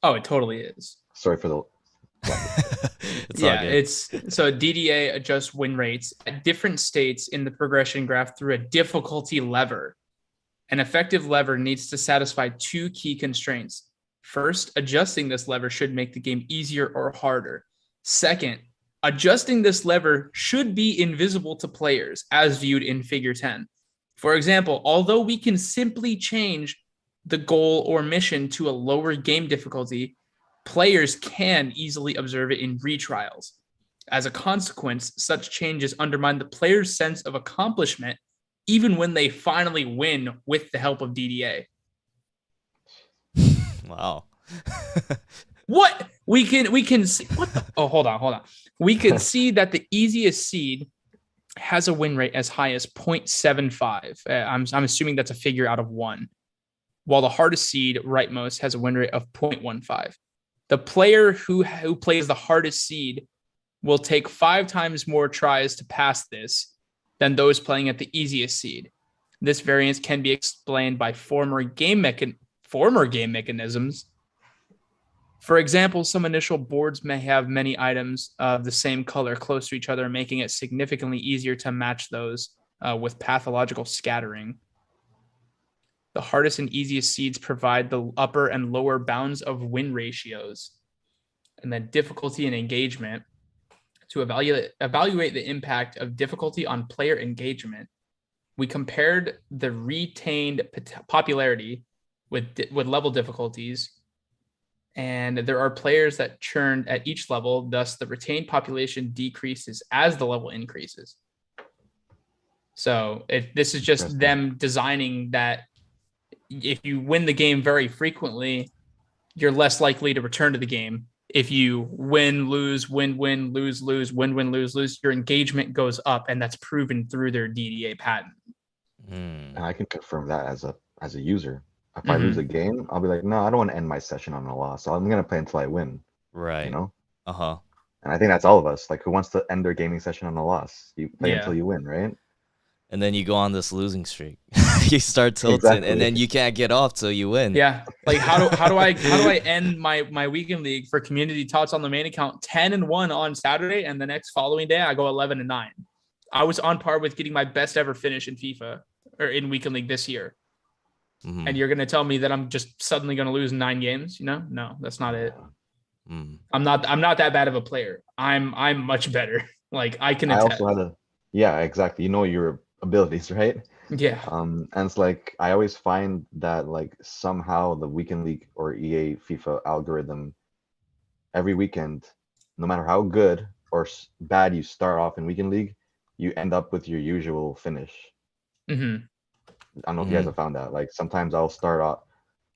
Oh, it totally is. Sorry for the it's so DDA adjusts win rates at different states in the progression graph through a difficulty lever. An effective lever needs to satisfy 2 key constraints. First, adjusting this lever should make the game easier or harder. Second, adjusting this lever should be invisible to players as viewed in figure 10. For example, although we can simply change the goal or mission to a lower game difficulty, players can easily observe it in retrials. As a consequence, such changes undermine the player's sense of accomplishment even when they finally win with the help of DDA. Wow. What we can see, what the, oh, hold on. We can see that the easiest seed has a win rate as high as 0.75. I'm assuming that's a figure out of 1, while the hardest seed, rightmost, has a win rate of 0.15. The player who plays the hardest seed will take 5 times more tries to pass this than those playing at the easiest seed. This variance can be explained by former game mechanisms. For example, some initial boards may have many items of the same color close to each other, making it significantly easier to match those with pathological scattering. The hardest and easiest seeds provide the upper and lower bounds of win ratios. And then difficulty and engagement. To evaluate the impact of difficulty on player engagement, we compared the retained popularity with level difficulties. And there are players that churned at each level, thus the retained population decreases as the level increases. So this is just them designing that if you win the game very frequently, you're less likely to return to the game. If you win, lose, win, lose, win, lose, your engagement goes up, and that's proven through their DDA patent. And I can confirm that as a user. If I lose a game, I'll be like, no, I don't want to end my session on a loss. So I'm gonna play until I win. Right. You know? Uh-huh. And I think that's all of us. Like, who wants to end their gaming session on a loss? You play until you win, right? And then you go on this losing streak. You start tilting, Exactly. and then you can't get off till you win. Yeah. Like how do I end my weekend league for community tots on the main account 10-1 on Saturday, and the next following day I go 11-9. I was on par with getting my best ever finish in FIFA or in weekend league this year. And you're gonna tell me that I'm just suddenly gonna lose 9 games? You know, no, that's not it. I'm not that bad of a player. I'm much better. Like I can attest. I also had yeah, exactly. You know your abilities, right? Yeah. And it's like I always find that like somehow the weekend league or EA FIFA algorithm every weekend, no matter how good or bad you start off in weekend league, you end up with your usual finish. I don't know if you guys have found that. Like sometimes I'll start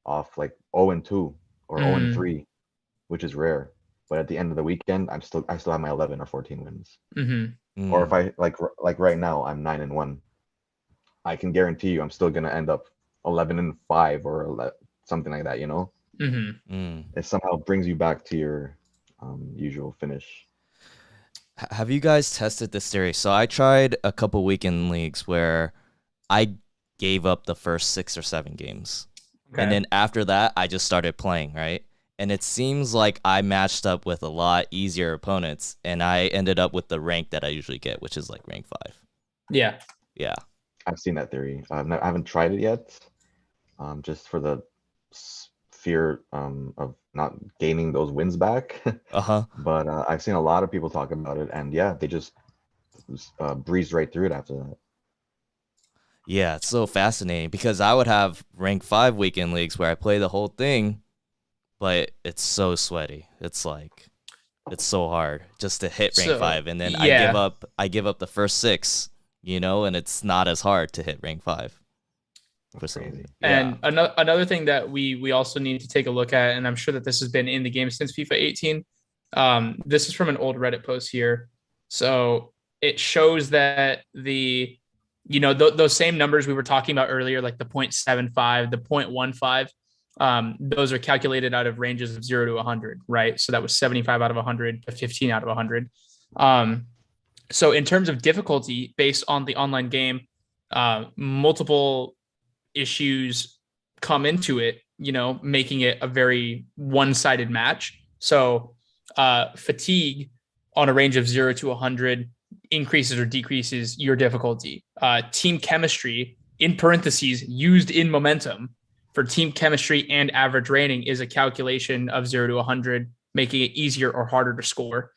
off like 0-2 or 0-3, which is rare. But at the end of the weekend, I still have my 11 or 14 wins. Or if I like right now, I'm 9-1. I can guarantee you, I'm still gonna end up 11-5 or something like that. You know, it somehow brings you back to your usual finish. Have you guys tested this theory? So I tried a couple weekend leagues where I gave up the first 6 or 7 games. Okay. And then after that, I just started playing, right? And it seems like I matched up with a lot easier opponents, and I ended up with the rank that I usually get, which is like rank 5. Yeah. Yeah. I've seen that theory. I haven't tried it yet, just for the fear of not gaining those wins back. But I've seen a lot of people talk about it, and yeah, they just breezed right through it after that. Yeah, it's so fascinating because I would have rank 5 weekend leagues where I play the whole thing, but it's so sweaty. It's like it's so hard just to hit rank 5, and then I give up the first 6, you know, and it's not as hard to hit rank 5. Crazy. And another thing that we also need to take a look at, and I'm sure that this has been in the game since FIFA 18. This is from an old Reddit post here. So it shows that those same numbers we were talking about earlier, like the 0.75, the 0.15, those are calculated out of ranges of 0 to 100, right? So that was 75 out of 100 to 15 out of 100. So in terms of difficulty based on the online game, multiple issues come into it, making it a very one-sided match. So fatigue on a range of 0 to 100 increases or decreases your difficulty. Team chemistry, in parentheses, used in momentum for team chemistry and average rating is a calculation of 0 to 100, making it easier or harder to score.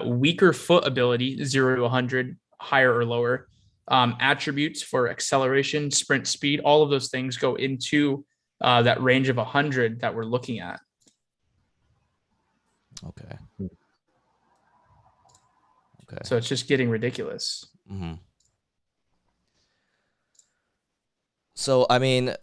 Weaker foot ability, 0 to 100, higher or lower. Attributes for acceleration, sprint speed, all of those things go into that range of 100 that we're looking at. Okay. So it's just getting ridiculous. So, I mean,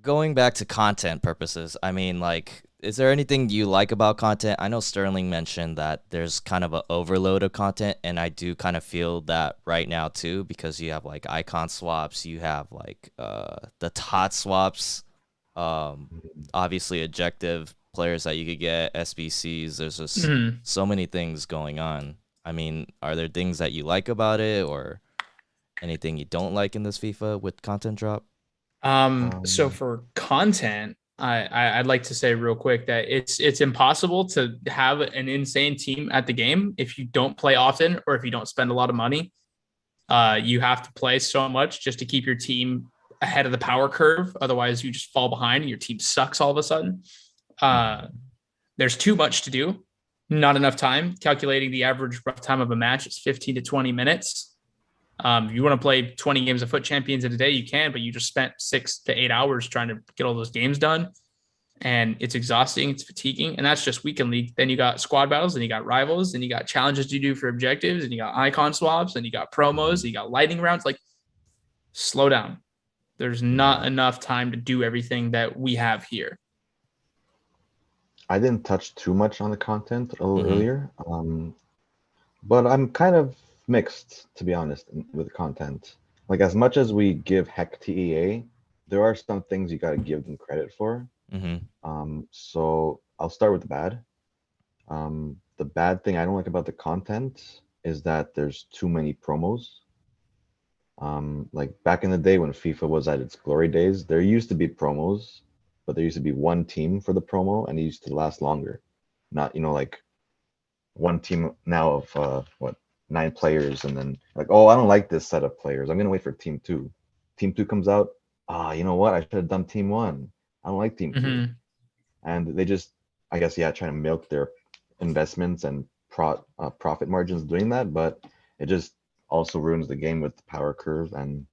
going back to content purposes, I mean, like, is there anything you like about content? I know Sterling mentioned that there's kind of an overload of content, and I do kind of feel that right now too, because you have like icon swaps, you have like the tot swaps, um, obviously objective players that you could get, SBCs. There's just Mhm. so many things going on. I mean, are there things that you like about it, or anything you don't like in this FIFA with content drop? So Um, for content, I'd like to say real quick that it's impossible to have an insane team at the game if you don't play often or if you don't spend a lot of money. You have to play so much just to keep your team ahead of the power curve. Otherwise, you just fall behind and your team sucks all of a sudden. Uh, mhm. there's too much to do, not enough time. Calculating the average rough time of a match is 15 to 20 minutes. If you want to play 20 games of Foot Champions in a day, you can, but you just spent 6 to 8 hours trying to get all those games done. And it's exhausting, it's fatiguing. And that's just weekend league. Then you got squad battles, and you got rivals, and you got challenges you do for objectives, and you got icon swaps, and you got promos, and you got lightning rounds. Like, slow down. There's not Yeah, enough time to do everything that we have here. I didn't touch too much on the content a little Mm-hmm. earlier, but I'm kind of mixed, to be honest, with the content. Like, as much as we give heck to EA, there are some things you got to give them credit for. Mm-hmm. So I'll start with the bad. The bad thing I don't like about the content is that there's too many promos. Like back in the day when FIFA was at its glory days, there used to be promos, but there used to be one team for the promo, and it used to last longer. Not, like one team now of what, 9 players, and then like, oh, I don't like this set of players. I'm gonna wait for team two. Team two comes out. Ah, you know what? I should have done team one. I don't like team two. Mm-hmm. And they just, I guess, yeah, try to milk their investments and profit margins doing that, but it just also ruins the game with the power curve. And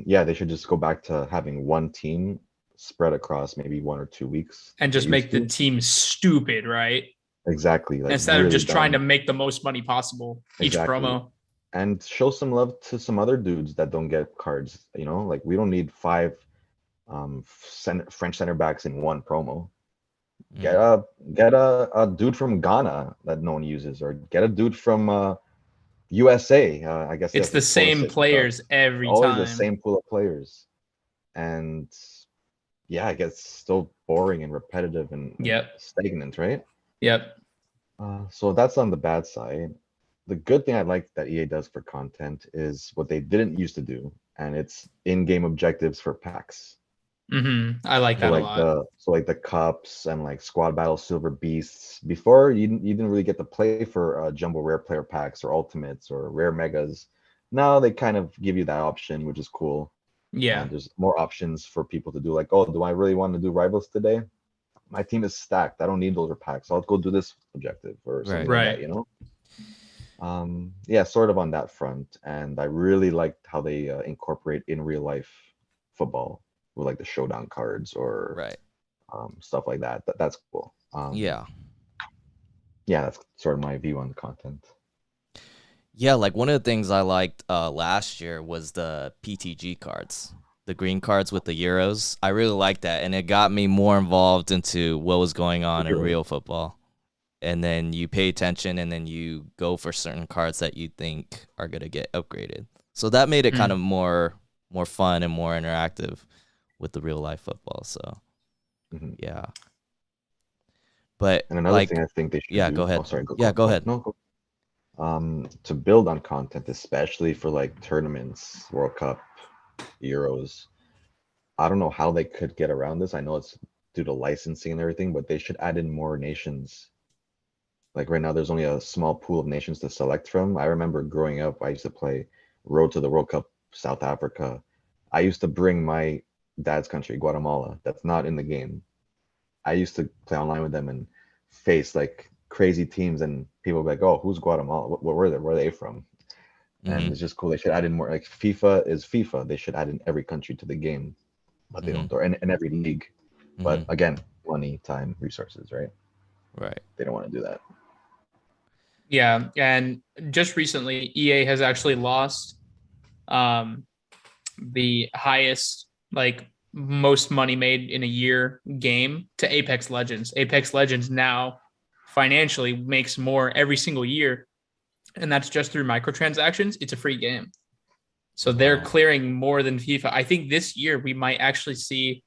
yeah, they should just go back to having one team spread across maybe 1 or 2 weeks And like they just used make the to. team stupid, right? Exactly, like Instead of really just trying to dumb. make the most money possible each Exactly. promo. And show some love to some other dudes that don't get cards. Like we don't need five French center backs in one promo. Get Mm. a get a dude from Ghana that no one uses, or get a dude from USA. I guess It's yes, the it's quota same system. players every Always the time. same pool of players, and yeah, it gets so boring and repetitive and Yep. stagnant, right? Yep. So that's on the bad side. The good thing I like that EA does for content is what they didn't used to do, and it's in-game objectives for packs. I like So that a like lot. the cups and like squad battle silver beasts. Before you didn't really get to play for jumbo rare player packs or ultimates or rare megas. Now they kind of give you that option, which is cool. Yeah. There's more options for people to do, like, oh, do I really want to do rivals today? My team is stacked. I don't need those packs. I'll go do this objective or something Right. like Right. that. Yeah, sort of on that front. And I really liked how they incorporate in real life football with like the showdown cards or Right. stuff like that. That's cool. Yeah. Yeah, that's sort of my view on the content. Yeah, like one of the things I liked last year was the PTG cards, the green cards with the Euros. I really liked that, and it got me more involved into what was going on in Heroes. real football. And then you pay attention, and then you go for certain cards that you think are gonna get upgraded. So that made it kind of Mhm. more fun and more interactive with the real life football. So Mhm. yeah, but And another thing like, I think they should yeah, go do. Oh, ahead. sorry. Go, Yeah, go, go go. ahead. No, go. To build on content, especially for like tournaments, World Cup, Euros. I don't know how they could get around this. I know it's due to licensing and everything, but they should add in more nations. Like right now, there's only a small pool of nations to select from. I remember growing up, I used to play Road to the World Cup South Africa. I used to bring my dad's country, Guatemala, that's not in the game. I used to play online with them and face like crazy teams, and people would be like, "Oh, who's Guatemala? What were they? Where are they from?" And Mm-hmm. it's just cool. They should add in more. Like FIFA is FIFA. They should add in every country to the game, but they Mm-hmm. don't. Or in every league. But Mm-hmm. again, money, time, resources, right? Right. They don't want to do that. Yeah. And just recently, EA has actually lost um, the highest like most money made in a year game to Apex Legends. Apex Legends now financially makes more every single year, and that's just through microtransactions. It's a free game. So they're clearing more than FIFA. I think this year we might actually see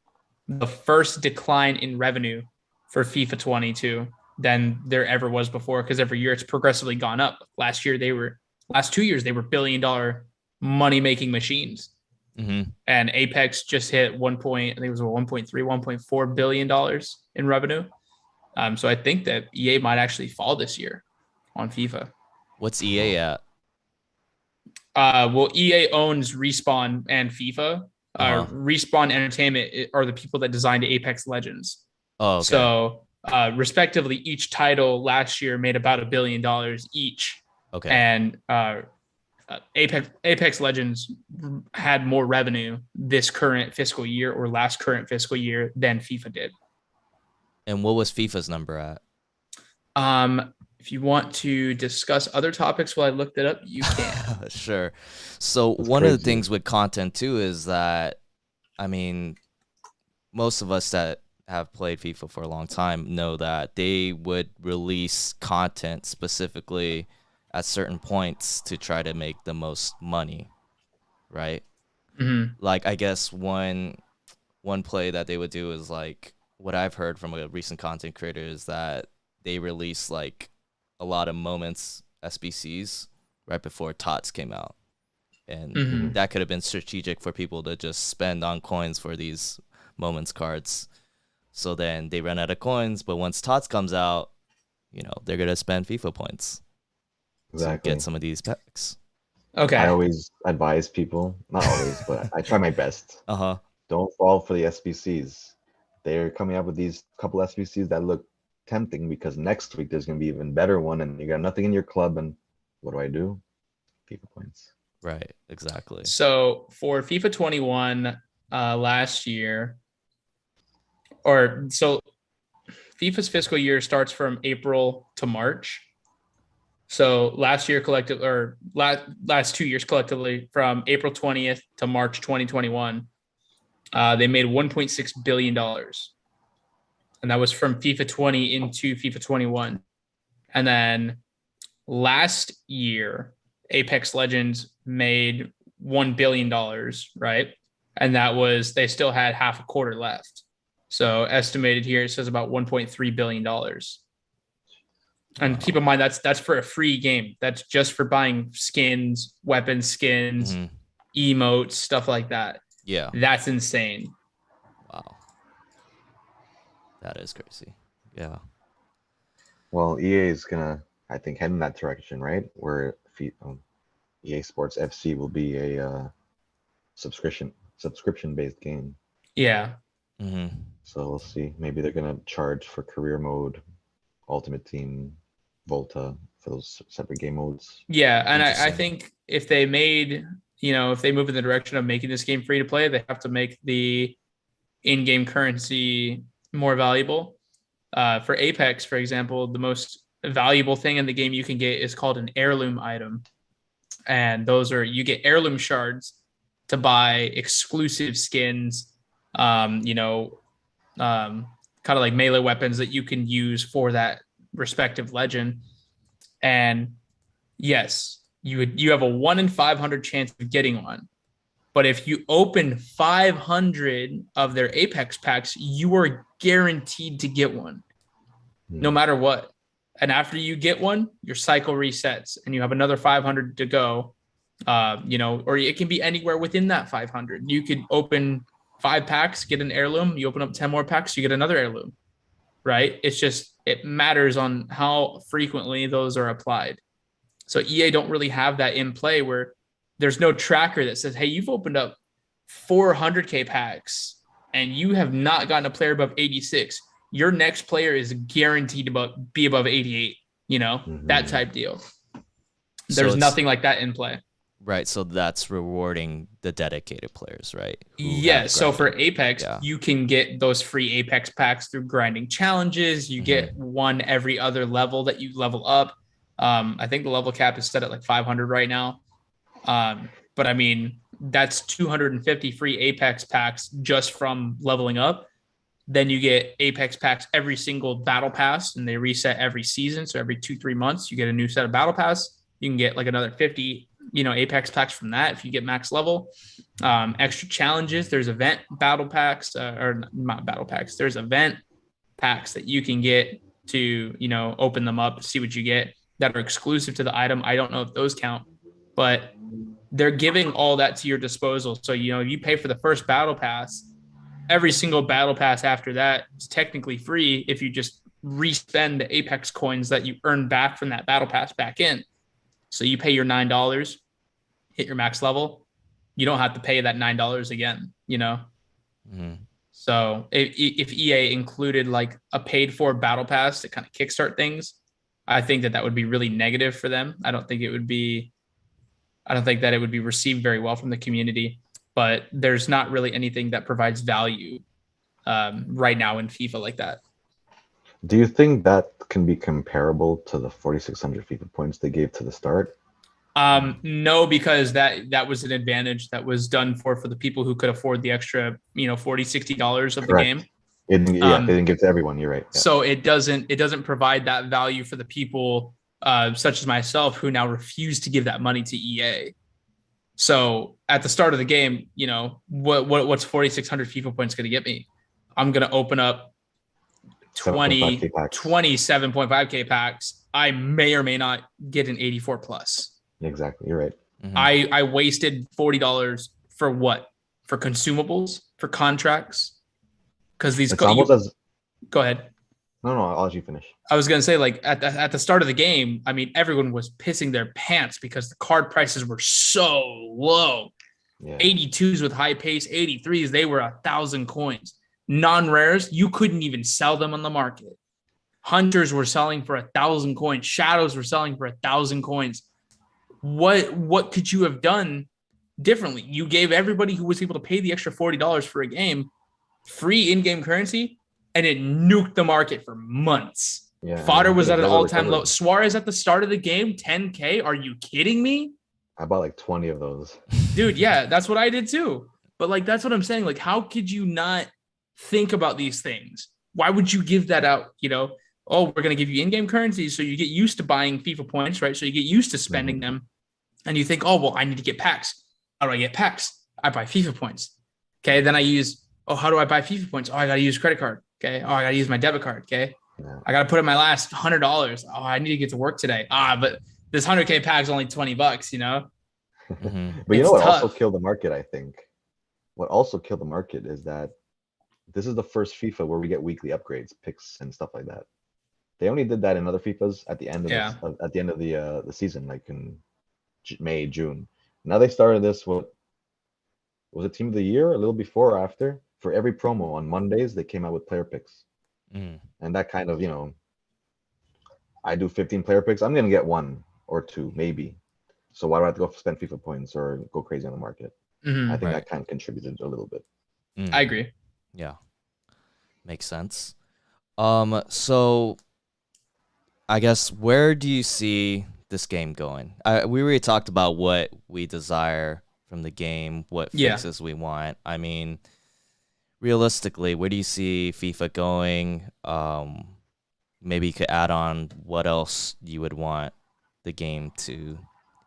the first decline in revenue for FIFA 22 than there ever was before, because every year it's progressively gone up. Last 2 years, they were $1 billion money-making machines. Mm-hmm. And Apex just hit I think it was $1.4 billion in revenue. So I think that EA might actually fall this year on FIFA. What's EA at? Well, EA owns Respawn and FIFA. Respawn Entertainment are the people that designed Apex Legends. Oh, okay. So, respectively, each title last year made about $1 billion each. Okay. And Apex Legends had more revenue this current fiscal year or last current fiscal year than FIFA did. And what was FIFA's number at? If you want to discuss other topics while I looked it up, you can. Sure. So That's one crazy. of the things with content too is that, I mean, most of us that have played FIFA for a long time know that they would release content specifically at certain points to try to make the most money, right? Mm-hmm. Like, I guess one play that they would do is like, what I've heard from a recent content creator is that they release like a lot of moments SBCs right before TOTS came out. And that could have been strategic for people to just spend on coins for these moments cards. So then they run out of coins, but once TOTS comes out, you know, they're going to spend FIFA points to get some of these packs. Okay. I always advise people, not always, but I try my best. Don't fall for the SBCs. They're coming up with these couple SBCs that look tempting because next week there's going to be even better one and you got nothing in your club. And what do? FIFA points. Right, exactly. So for FIFA 21 last year, FIFA's fiscal year starts from April to March. So last 2 years collectively, from April 20th to March 2021, they made $1.6 billion. And that was from FIFA 20 into FIFA 21. And then last year, Apex Legends made $1 billion, right? And that was, they still had half a quarter left. So estimated here, it says about $1.3 billion. And keep in mind, that's for a free game. That's just for buying skins, weapon skins, emotes, stuff like that. Yeah. That's insane. Wow. That is crazy. Yeah. Well, EA is gonna, I think, head in that direction, right? Where EA Sports FC will be a subscription-based game. Yeah. So we'll see. Maybe they're gonna charge for career mode, Ultimate Team, Volta for those separate game modes. Yeah, and I think if they move in the direction of making this game free to play, they have to make the in-game currency more valuable. For Apex, for example, the most valuable thing in the game you can get is called an heirloom item. And you get heirloom shards to buy exclusive skins, kind of like melee weapons that you can use for that respective legend. And yes, you have a 1 in 500 chance of getting one. But if you open 500 of their Apex packs, you are guaranteed to get one, no matter what. And after you get one, your cycle resets and you have another 500 to go, or it can be anywhere within that 500. You could open 5 packs, get an heirloom. You open up 10 more packs, you get another heirloom, right? It's just, it matters on how frequently those are applied. So EA don't really have that in play where there's no tracker that says, hey, you've opened up 400K packs and you have not gotten a player above 86. Your next player is guaranteed to be above 88, that type deal. There's nothing like that in play. Right, so that's rewarding the dedicated players, right? Yes, so for Apex, you can get those free Apex packs through grinding challenges. You get one every other level that you level up. I think the level cap is set at like 500 right now. But I mean, that's 250 free Apex packs just from leveling up. Then you get Apex packs every single battle pass, and they reset every season. So every 2-3 months, you get a new set of battle pass. You can get like another 50, Apex packs from that if you get max level. Extra challenges. There's event battle packs, or not battle packs. There's event packs that you can get to, open them up, see what you get that are exclusive to the item. I don't know if those count, but they're giving all that to your disposal. So, you pay for the first battle pass. Every single battle pass after that is technically free if you just respend the Apex coins that you earn back from that battle pass back in. So you pay your $9, hit your max level. You don't have to pay that $9 again, Mm-hmm. So if EA included like a paid for battle pass to kind of kickstart things, I think that would be really negative for them. I don't think that it would be received very well from the community. But there's not really anything that provides value right now in FIFA like that. Do you think that can be comparable to the 4,600 FIFA points they gave to the start? No, because that was an advantage that was done for the people who could afford the extra, $40-$60 of the game. They didn't give to everyone. You're right. Yeah. So it doesn't provide that value for the people such as myself who now refuse to give that money to EA. So at the start of the game, what's 4,600 FIFA points going to get me? I'm going to open up 27.5K packs. I may or may not get an 84 plus. Exactly. You're right. Mm-hmm. I wasted $40 for what? For consumables, for contracts? Because these go ahead. No, I'll let you finish. I was going to say, like, at the start of the game, I mean, everyone was pissing their pants because the card prices were so low. Yeah. 82s with high pace, 83s, they were 1,000 coins. Non-rares, you couldn't even sell them on the market. Hunters were selling for 1,000 coins. Shadows were selling for 1,000 coins. What could you have done differently? You gave everybody who was able to pay the extra $40 for a game free in-game currency, and it nuked the market for months. Yeah, Fodder was at an all-time low. Suarez at the start of the game, 10K. Are you kidding me? I bought like 20 of those. Dude, yeah, that's what I did too. But like, that's what I'm saying. Like, how could you not think about these things? Why would you give that out? Oh, we're going to give you in-game currency so you get used to buying FIFA points, right? So you get used to spending them. And you think, oh, well, I need to get packs. How do I get packs? I buy FIFA points. Okay, then how do I buy FIFA points? Oh, I got to use credit card. Okay. Oh, I got to use my debit card. Okay. Yeah. I got to put in my last $100. Oh, I need to get to work today. But this 100K pack is only $20, Mm-hmm. But what also killed the market, I think? What also killed the market is that this is the first FIFA where we get weekly upgrades, picks, and stuff like that. They only did that in other FIFAs at the end of the season, like in May, June. Now they started this. What was it? Team of the Year a little before or after? For every promo on Mondays, they came out with player picks. And that kind of, I do 15 player picks. I'm going to get 1 or 2, maybe. So why do I have to go spend FIFA points or go crazy on the market? I think that kind of contributed a little bit. I agree. Yeah. Makes sense. So I guess where do you see this game going? We already talked about what we desire from the game, what fixes we want. I mean, realistically, where do you see FIFA going? Maybe you could add on what else you would want the game to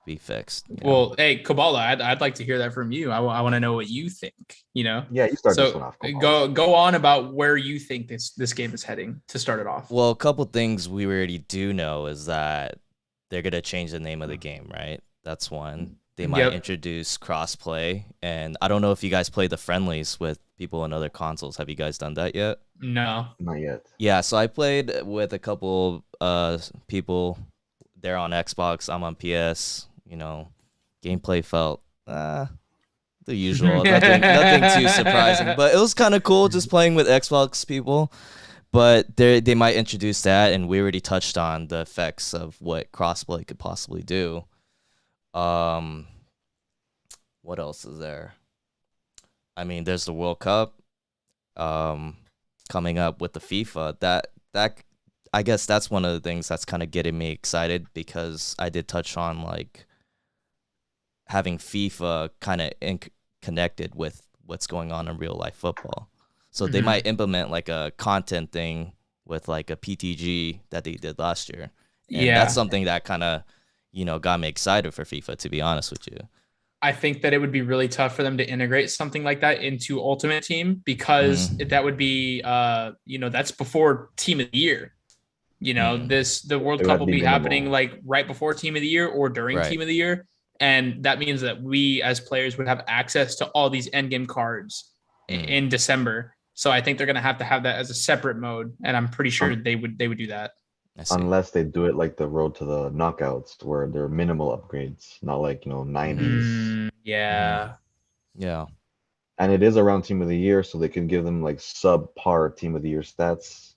be fixed. Well, hey, Koballa, I'd like to hear that from you. I want to know what you think. Yeah, you start this one off. Go on about where you think this game is heading to start it off. Well, a couple things we already do know is that they're gonna change the name of the game, right? That's one. They might introduce crossplay, and I don't know if you guys play the friendlies with people on other consoles. Have you guys done that yet? No, not yet. Yeah, so I played with a couple people. They're on Xbox. I'm on PS. Gameplay felt the usual. nothing too surprising, but it was kind of cool just playing with Xbox people. But they might introduce that, and we already touched on the effects of what crossplay could possibly do. What else is there? I mean, there's the World Cup coming up with the FIFA. That I guess that's one of the things that's kind of getting me excited, because I did touch on like having FIFA kind of connected with what's going on in real life football. So they might implement like a content thing with like a PTG that they did last year. And that's something that kind of, got me excited for FIFA, to be honest with you. I think that it would be really tough for them to integrate something like that into Ultimate Team, because that would be, that's before Team of the Year. The World Cup will be happening like right before Team of the Year or during Team of the Year. And that means that we as players would have access to all these endgame cards in December. So I think they're going to have that as a separate mode. And I'm pretty sure they would do that. Unless they do it like the road to the knockouts, where they're minimal upgrades, not like 90s. Yeah. Yeah. And it is around Team of the Year, so they can give them like subpar Team of the Year stats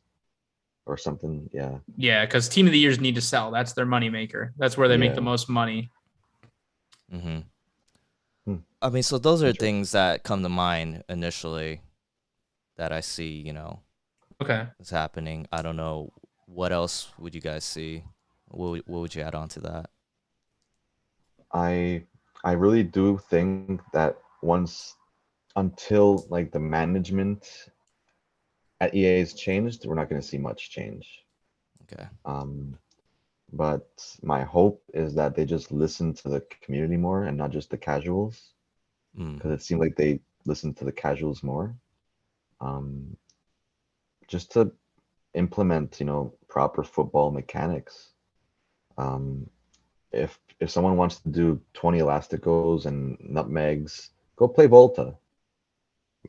or something. Yeah. Yeah, because Team of the Years need to sell. That's their money maker. That's where they make the most money. I mean, so those are things that come to mind initially that I see, okay, is happening. I don't know. What else would you guys see? What would you add on to that? I really do think that until like the management at EA has changed, we're not going to see much change. Okay. But my hope is that they just listen to the community more and not just the casuals, because it seemed like they listened to the casuals more. Just to implement, proper football mechanics. If someone wants to do 20 elasticos and nutmegs, go play Volta.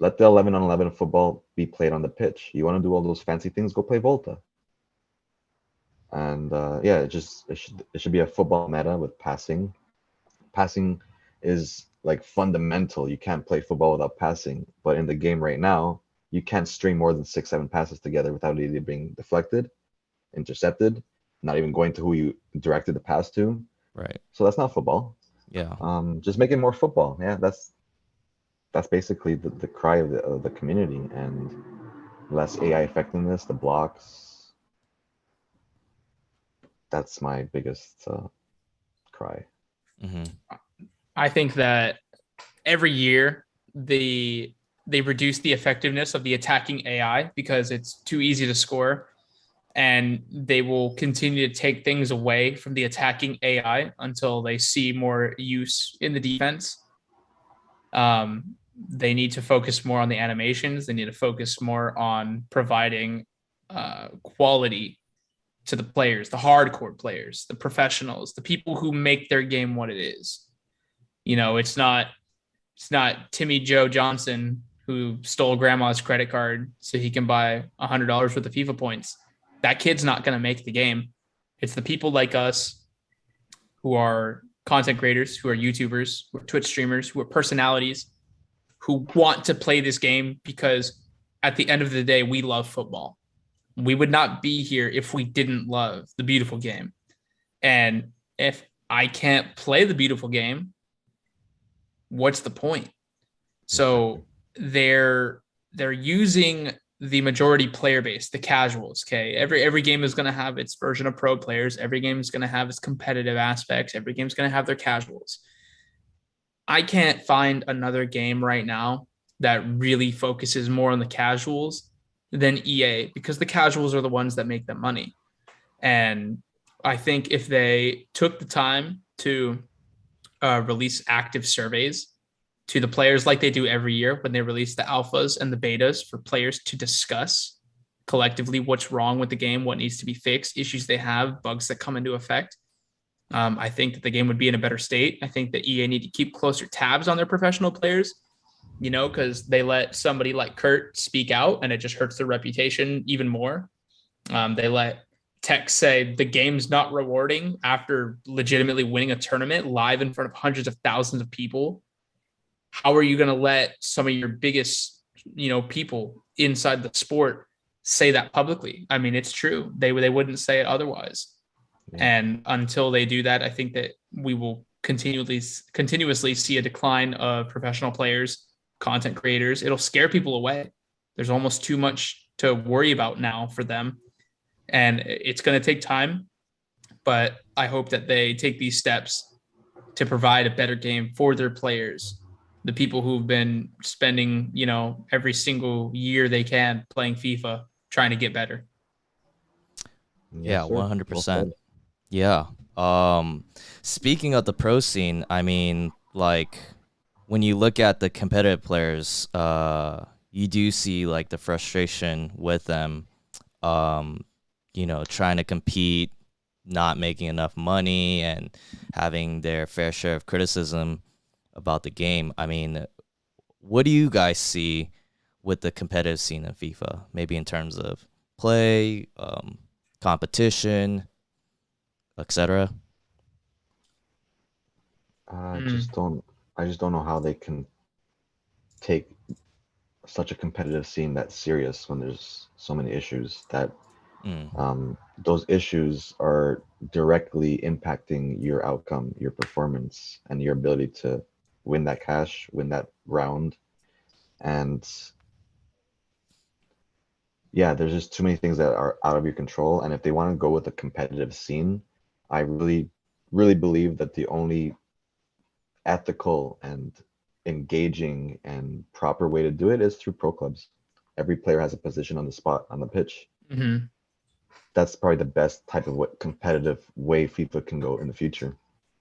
Let the 11-on-11 football be played on the pitch. You want to do all those fancy things, go play Volta. And it should be a football meta with passing. Passing is like fundamental. You can't play football without passing. But in the game right now, you can't string more than 6-7 passes together without either being deflected, intercepted, not even going to who you directed the pass to. Right. So that's not football. Yeah. Just make it more football. Yeah, that's basically the cry of the community, and less AI effectiveness, the blocks. That's my biggest cry. I think that every year they reduce the effectiveness of the attacking AI because it's too easy to score, and they will continue to take things away from the attacking AI until they see more use in the defense. They need to focus more on the animations. They need to focus more on providing quality to the players, the hardcore players, the professionals, the people who make their game what it is. It's not Timmy Joe Johnson who stole grandma's credit card so he can buy $100 worth of FIFA points. That kid's not going to make the game. It's the people like us who are content creators, who are YouTubers, who are Twitch streamers, who are personalities, who want to play this game because at the end of the day, we love football. We would not be here if we didn't love the beautiful game. And if I can't play the beautiful game, what's the point? So they're using the majority player base, the casuals. Okay, every game is going to have its version of pro players. Every game is going to have its competitive aspects. Every game is going to have their casuals. I can't find another game right now that really focuses more on the casuals than EA, because the casuals are the ones that make them money. And I think if they took the time to release active surveys to the players like they do every year when they release the alphas and the betas for players to discuss collectively what's wrong with the game, what needs to be fixed, issues they have, bugs that come into effect, I think that the game would be in a better state. I think that EA need to keep closer tabs on their professional players, because they let somebody like Kurt speak out and it just hurts their reputation even more. They let Tech say the game's not rewarding after legitimately winning a tournament live in front of hundreds of thousands of people. How are you going to let some of your biggest, people inside the sport say that publicly? I mean, it's true. They wouldn't say it otherwise. Yeah. And until they do that, I think that we will continuously see a decline of professional players, content creators. It'll scare people away. There's almost too much to worry about now for them. And it's going to take time, but I hope that they take these steps to provide a better game for their players, the people who've been spending, every single year they can playing FIFA, trying to get better. Yeah, Yes, sir. Well 100%. said. Yeah. Speaking of the pro scene, I mean, like when you look at the competitive players, you do see like the frustration with them, trying to compete, not making enough money, and having their fair share of criticism about the game. I mean, what do you guys see with the competitive scene in FIFA? Maybe in terms of play, competition, etc. I just don't know how they can take such a competitive scene that serious when there's so many issues that those issues are directly impacting your outcome, your performance, and your ability to win that cash, win that round. And yeah, there's just too many things that are out of your control. And if they want to go with a competitive scene, I really, really believe that the only ethical and engaging and proper way to do it is through pro clubs. Every player has a position on the spot on the pitch. Mm-hmm. That's probably the best type of what competitive way FIFA can go in the future.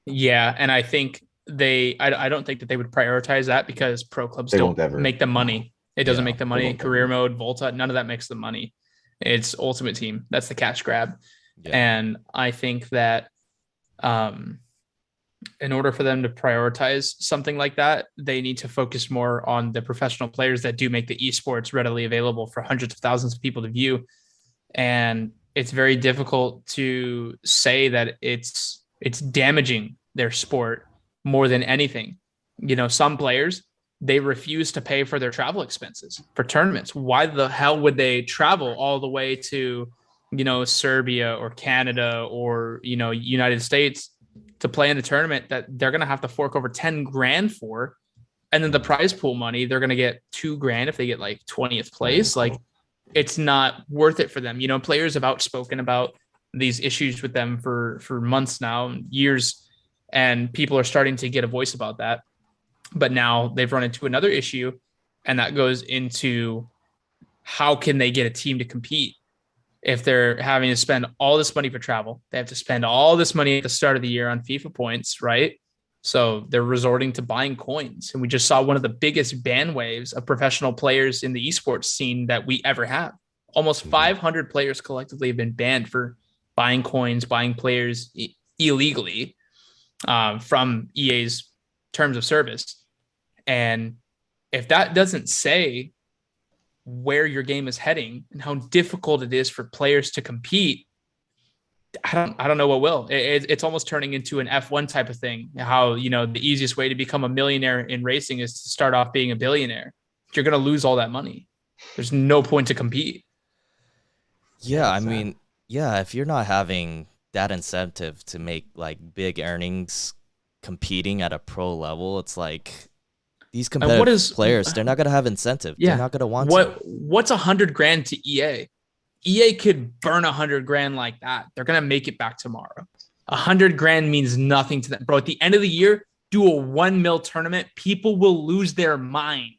Yeah, and I think I don't think that they would prioritize that because pro clubs They don't won't ever. make the money. It doesn't Yeah, make the they money. won't Career ever. mode, Volta, none of that makes the money. It's Ultimate Team. That's the cash grab. yeah, And I think that in order for them to prioritize something like that, they need to focus more on the professional players that do make the esports readily available for hundreds of thousands of people to view. And it's very difficult to say that it's damaging their sport more than anything. Some players, they refuse to pay for their travel expenses for tournaments. Why the hell would they travel all the way to, Serbia or Canada or, United States to play in a tournament that they're going to have to fork over 10 grand for? And then the prize pool money, they're going to get 2 grand if they get like 20th place. Like, it's not worth it for them. Players have outspoken about these issues with them for months now, years, and people are starting to get a voice about that. But now they've run into another issue, and that goes into how can they get a team to compete if they're having to spend all this money for travel. They have to spend all this money at the start of the year on FIFA points, right? So they're resorting to buying coins. And we just saw one of the biggest ban waves of professional players in the esports scene that we ever have. Almost 500 players collectively have been banned for buying coins, buying players illegally from EA's terms of service. And if that doesn't say where your game is heading and how difficult it is for players to compete, I don't know what will. It's almost turning into an F1 type of thing. How, the easiest way to become a millionaire in racing is to start off being a billionaire. You're going to lose all that money. There's no point to compete. yeah. I mean, yeah. If you're not having that incentive to make like big earnings competing at a pro level, it's like these competitive players, they're not going to have incentive. Yeah. They're not going to want to. What's 100 grand to EA? EA could burn 100 grand like that. They're going to make it back tomorrow. 100 grand means nothing to them. Bro, at the end of the year, do a 1 mil tournament. People will lose their mind.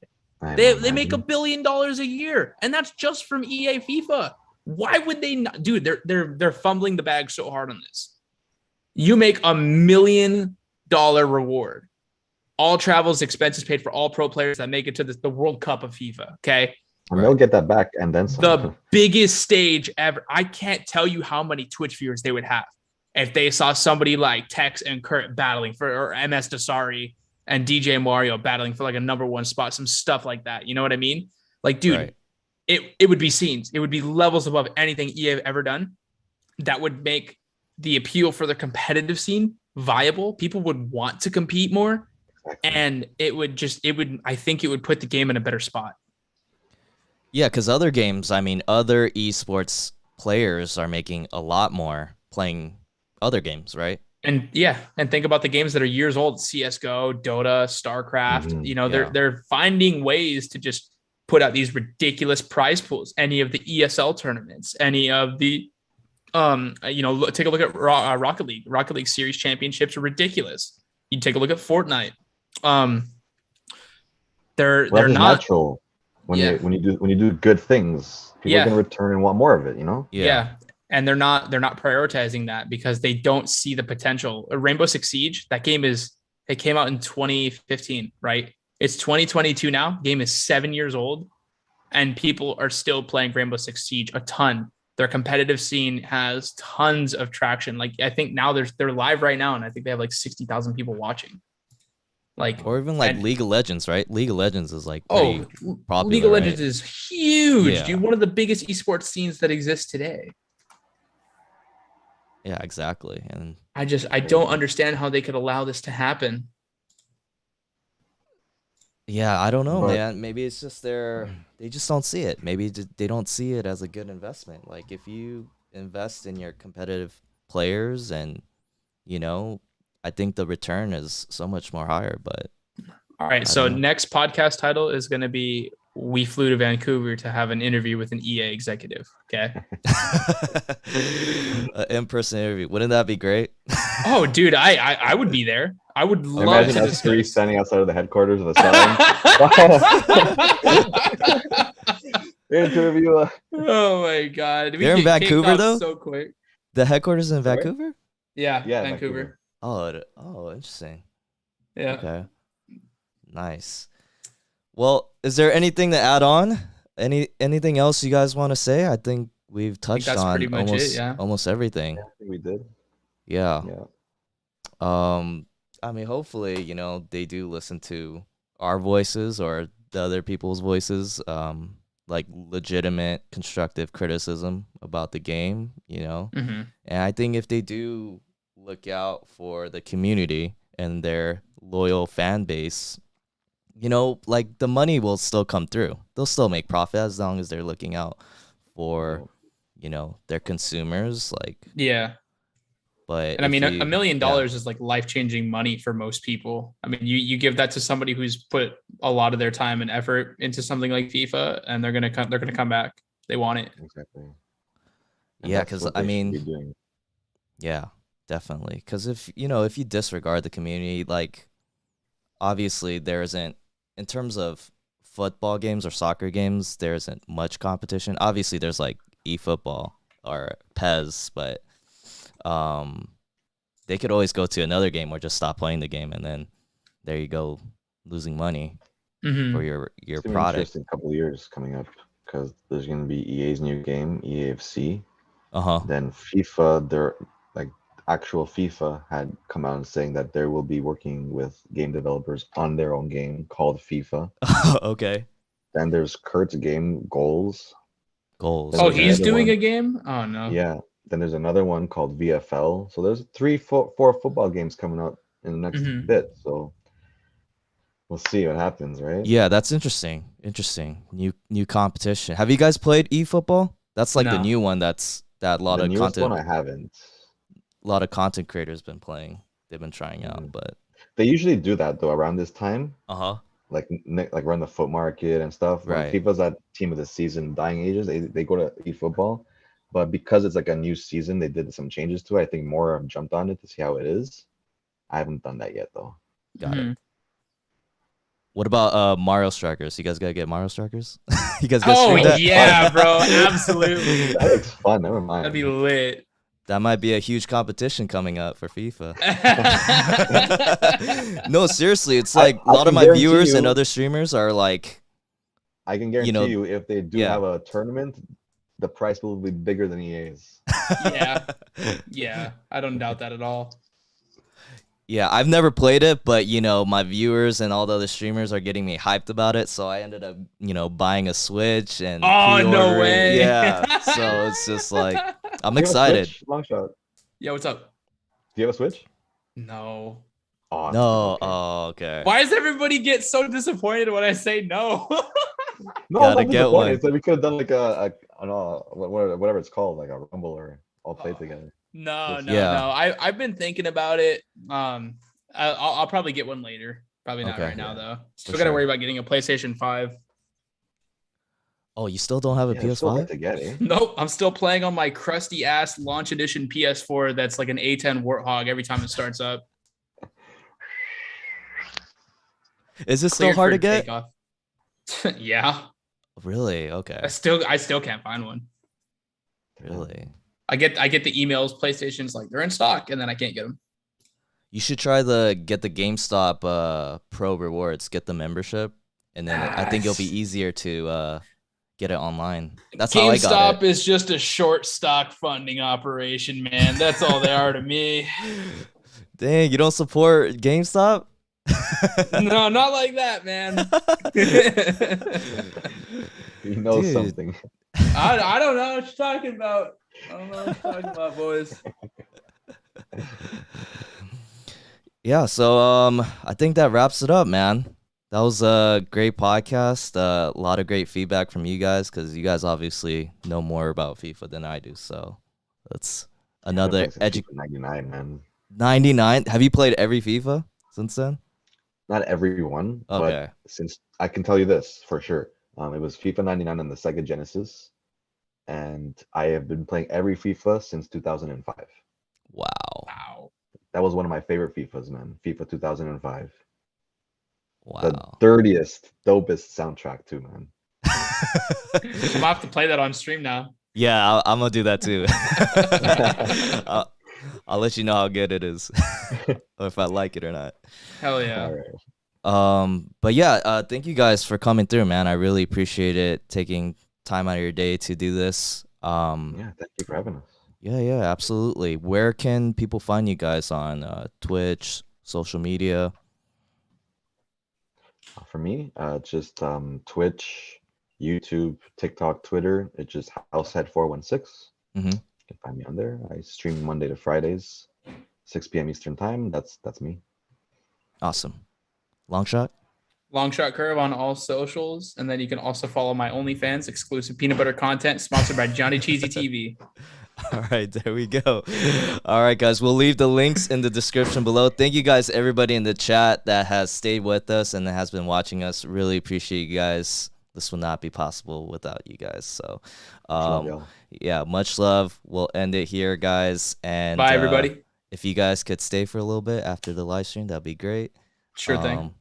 They make $1 billion a year. And that's just from EA FIFA. Why would they not? Dude, they're fumbling the bag so hard on this. You make $1 million reward. All travels, expenses paid for all pro players that make it to the World Cup of FIFA. Okay. And they'll get that back and then some. The biggest stage ever. I can't tell you how many Twitch viewers they would have if they saw somebody like Tex and Kurt battling or MS Dasari and DJ Mario battling for like a #1 spot, some stuff like that. You know what I mean? Like, dude, Right. it would be scenes. It would be levels above anything EA have ever done. That would make the appeal for the competitive scene viable. People would want to compete more. Exactly. And I think it would put the game in a better spot. Yeah, because other games, I mean, other esports players are making a lot more playing other games, right? And yeah, and think about the games that are years old: CS:GO, Dota, StarCraft. Mm-hmm. They're finding ways to just put out these ridiculous prize pools. Any of the ESL tournaments, any of the take a look at Rocket League. Rocket League Series championships are ridiculous. You take a look at Fortnite. They're Well, that's not natural. When Yeah. you do good things, people Yeah. are gonna return and want more of it. You know. Yeah. And they're not prioritizing that because they don't see the potential. Rainbow Six Siege, that game it came out in 2015, right? It's 2022 now. Game is 7 years old, and people are still playing Rainbow Six Siege a ton. Their competitive scene has tons of traction. Like I think now they're live right now, and I think they have like 60,000 people watching. Like, Or even like and- League of Legends, right? League of Legends is like pretty popular, League of right? Legends is huge, Yeah. dude. One of the biggest esports scenes that exists today. Yeah, exactly. And I don't understand how they could allow this to happen. yeah, I don't know, But- man. Maybe it's just they just don't see it. Maybe they don't see it as a good investment. Like if you invest in your competitive players and, you know, I think the return is so much more higher, but All right, I so don't know. next podcast title is going to be "We flew to Vancouver to have an interview with an EA executive." Okay. an in-person interview. Wouldn't that be great? Oh, dude, I would be there. I would love Imagine to us three discuss. standing outside of the headquarters of the Sun. Interview. Oh my god, They're in get kicked Vancouver, off though? so quick. The headquarters in Sorry? Vancouver? Yeah, Yeah, Vancouver. Oh, interesting. Yeah. Okay. Nice. Well, is there anything to add on? Anything else you guys want to say? I think we've touched that's on pretty much it, almost everything. I think we did. Yeah. Yeah. I mean, hopefully, you know, they do listen to our voices or the other people's voices, like legitimate constructive criticism about the game, you know. Mm-hmm. And I think if they do look out for the community and their loyal fan base, you know, like the money will still come through. They'll still make profit as long as they're looking out for, you know, their consumers. Like, Yeah. but And I mean, if $1 million is like life-changing money for most people. I mean, you give that to somebody who's put a lot of their time and effort into something like FIFA, and they're gonna come back. They want it. Exactly. Yeah, that's 'cause what I they should mean- be doing. Yeah, definitely. Because if you disregard the community, like obviously there isn't, in terms of football games or soccer games, there isn't much competition. Obviously, there's like eFootball or PES, but they could always go to another game or just stop playing the game, and then there you go, losing money Mm-hmm. for your It's gonna be an product. interesting couple of years coming up because there's gonna be EA's new game, EAFC. Then FIFA, their like actual FIFA had come out and saying that they will be working with game developers on their own game called FIFA. Okay. Then there's Kurt's game Goals. Goals. Oh, There's he's another doing one. a game? Oh no. Yeah. Then there's another one called VFL. So there's 4 football games coming out in the next Mhm. bit. So we'll see what happens, right? Yeah, that's interesting. Interesting. New competition. Have you guys played eFootball? That's like the No. new one that a lot The of newest content one I haven't. content creators been playing. They've been trying out, Mhm. but They usually do that though around this time, uh-huh. like around the foot market and stuff. When Right. FIFA's at team of the season dying ages, they go to eFootball. But because it's like a new season, they did some changes to it. I think more have jumped on it to see how it is. I haven't done that yet though. Got it. Mhm. What about Mario Strikers? You guys gotta get Mario Strikers? You guys gotta Oh stream that? yeah, bro. Absolutely. That looks fun. Never mind. That'd be lit. That might be a huge competition coming up for FIFA. No, seriously, it's like a I lot of can my guarantee viewers and you- other streamers are like, I can guarantee know, you, if they do yeah. have a tournament, the price will be bigger than EA's. Yeah. Yeah. I don't doubt that at all. Yeah, I've never played it, but you know, my viewers and all the other streamers are getting me hyped about it, so I ended up, you know, buying a Switch and Oh, no pre-ordering. way. Yeah, so it's just like I'm Do you have a excited. Switch? Longshot. Yeah, what's up? Do you have a Switch? No. Oh, No, okay. oh, okay. Why does everybody get so disappointed when I say no? No, Gotta I'm not get disappointed. one. It's like we could have done like whatever it's called, like a Rumble or all played together. No, Yes. no, Yeah. no. I've been thinking about it. I'll probably get one later. Probably not Okay. right now though. Still For gotta sure. worry about getting a PlayStation 5. Oh, you still don't have a Yeah, it's still hard PS5? to get, eh? Nope, I'm still playing on my crusty ass launch edition PS4 that's like an A10 Warthog every time it starts up. Is it still Cleared hard for to get? takeoff. Yeah, Really? Okay. I still can't find one. Really? I get the emails, PlayStation's like they're in stock, and then I can't get them. You should try get the GameStop Pro rewards, get the membership, and then I think it'll be easier to get it online. That's how I got GameStop it. is just a short stock funding operation, man. That's all they are to me. Dang, you don't support GameStop? No, not like that, man. You know Dude. something. I don't know what you're talking about. I don't know what you're talking about, boys. Yeah, so I think that wraps it up, man. That was a great podcast. A lot of great feedback from you guys because you guys obviously know more about FIFA than I do. So that's another FIFA 99, man. 99. Have you played every FIFA since then? Not every one, Okay. but since I can tell you this for sure, it was FIFA 99 on the Sega Genesis, and I have been playing every FIFA since 2005. Wow. Wow. That was one of my favorite FIFAs, man. FIFA 2005. Wow. The dirtiest, dopest soundtrack too, man. I'm gonna have to play that on stream now. Yeah, I'm gonna do that too. I'll let you know how good it is, or if I like it or not. Hell yeah. All right. But yeah, thank you guys for coming through, man. I really appreciate it, taking time out of your day to do this. Yeah, thank you for having us. Yeah, absolutely. Where can people find you guys on Twitch, social media? For me, it's just Twitch, YouTube, TikTok, Twitter. It's just HouseHead416. Mm-hmm. You can find me on there. I stream Monday to Fridays, 6 p.m. Eastern time. That's me. Awesome. Longshot? Longshotcurve on all socials, and then you can also follow my OnlyFans exclusive peanut butter content sponsored by Johnny Cheesy TV. All right, there we go. All right, guys, we'll leave the links in the description below. Thank you guys, everybody in the chat that has stayed with us and that has been watching us. Really appreciate you guys. This would not be possible without you guys. So, yeah, much love. We'll end it here, guys. And bye, everybody. If you guys could stay for a little bit after the live stream, that'd be great. Sure thing.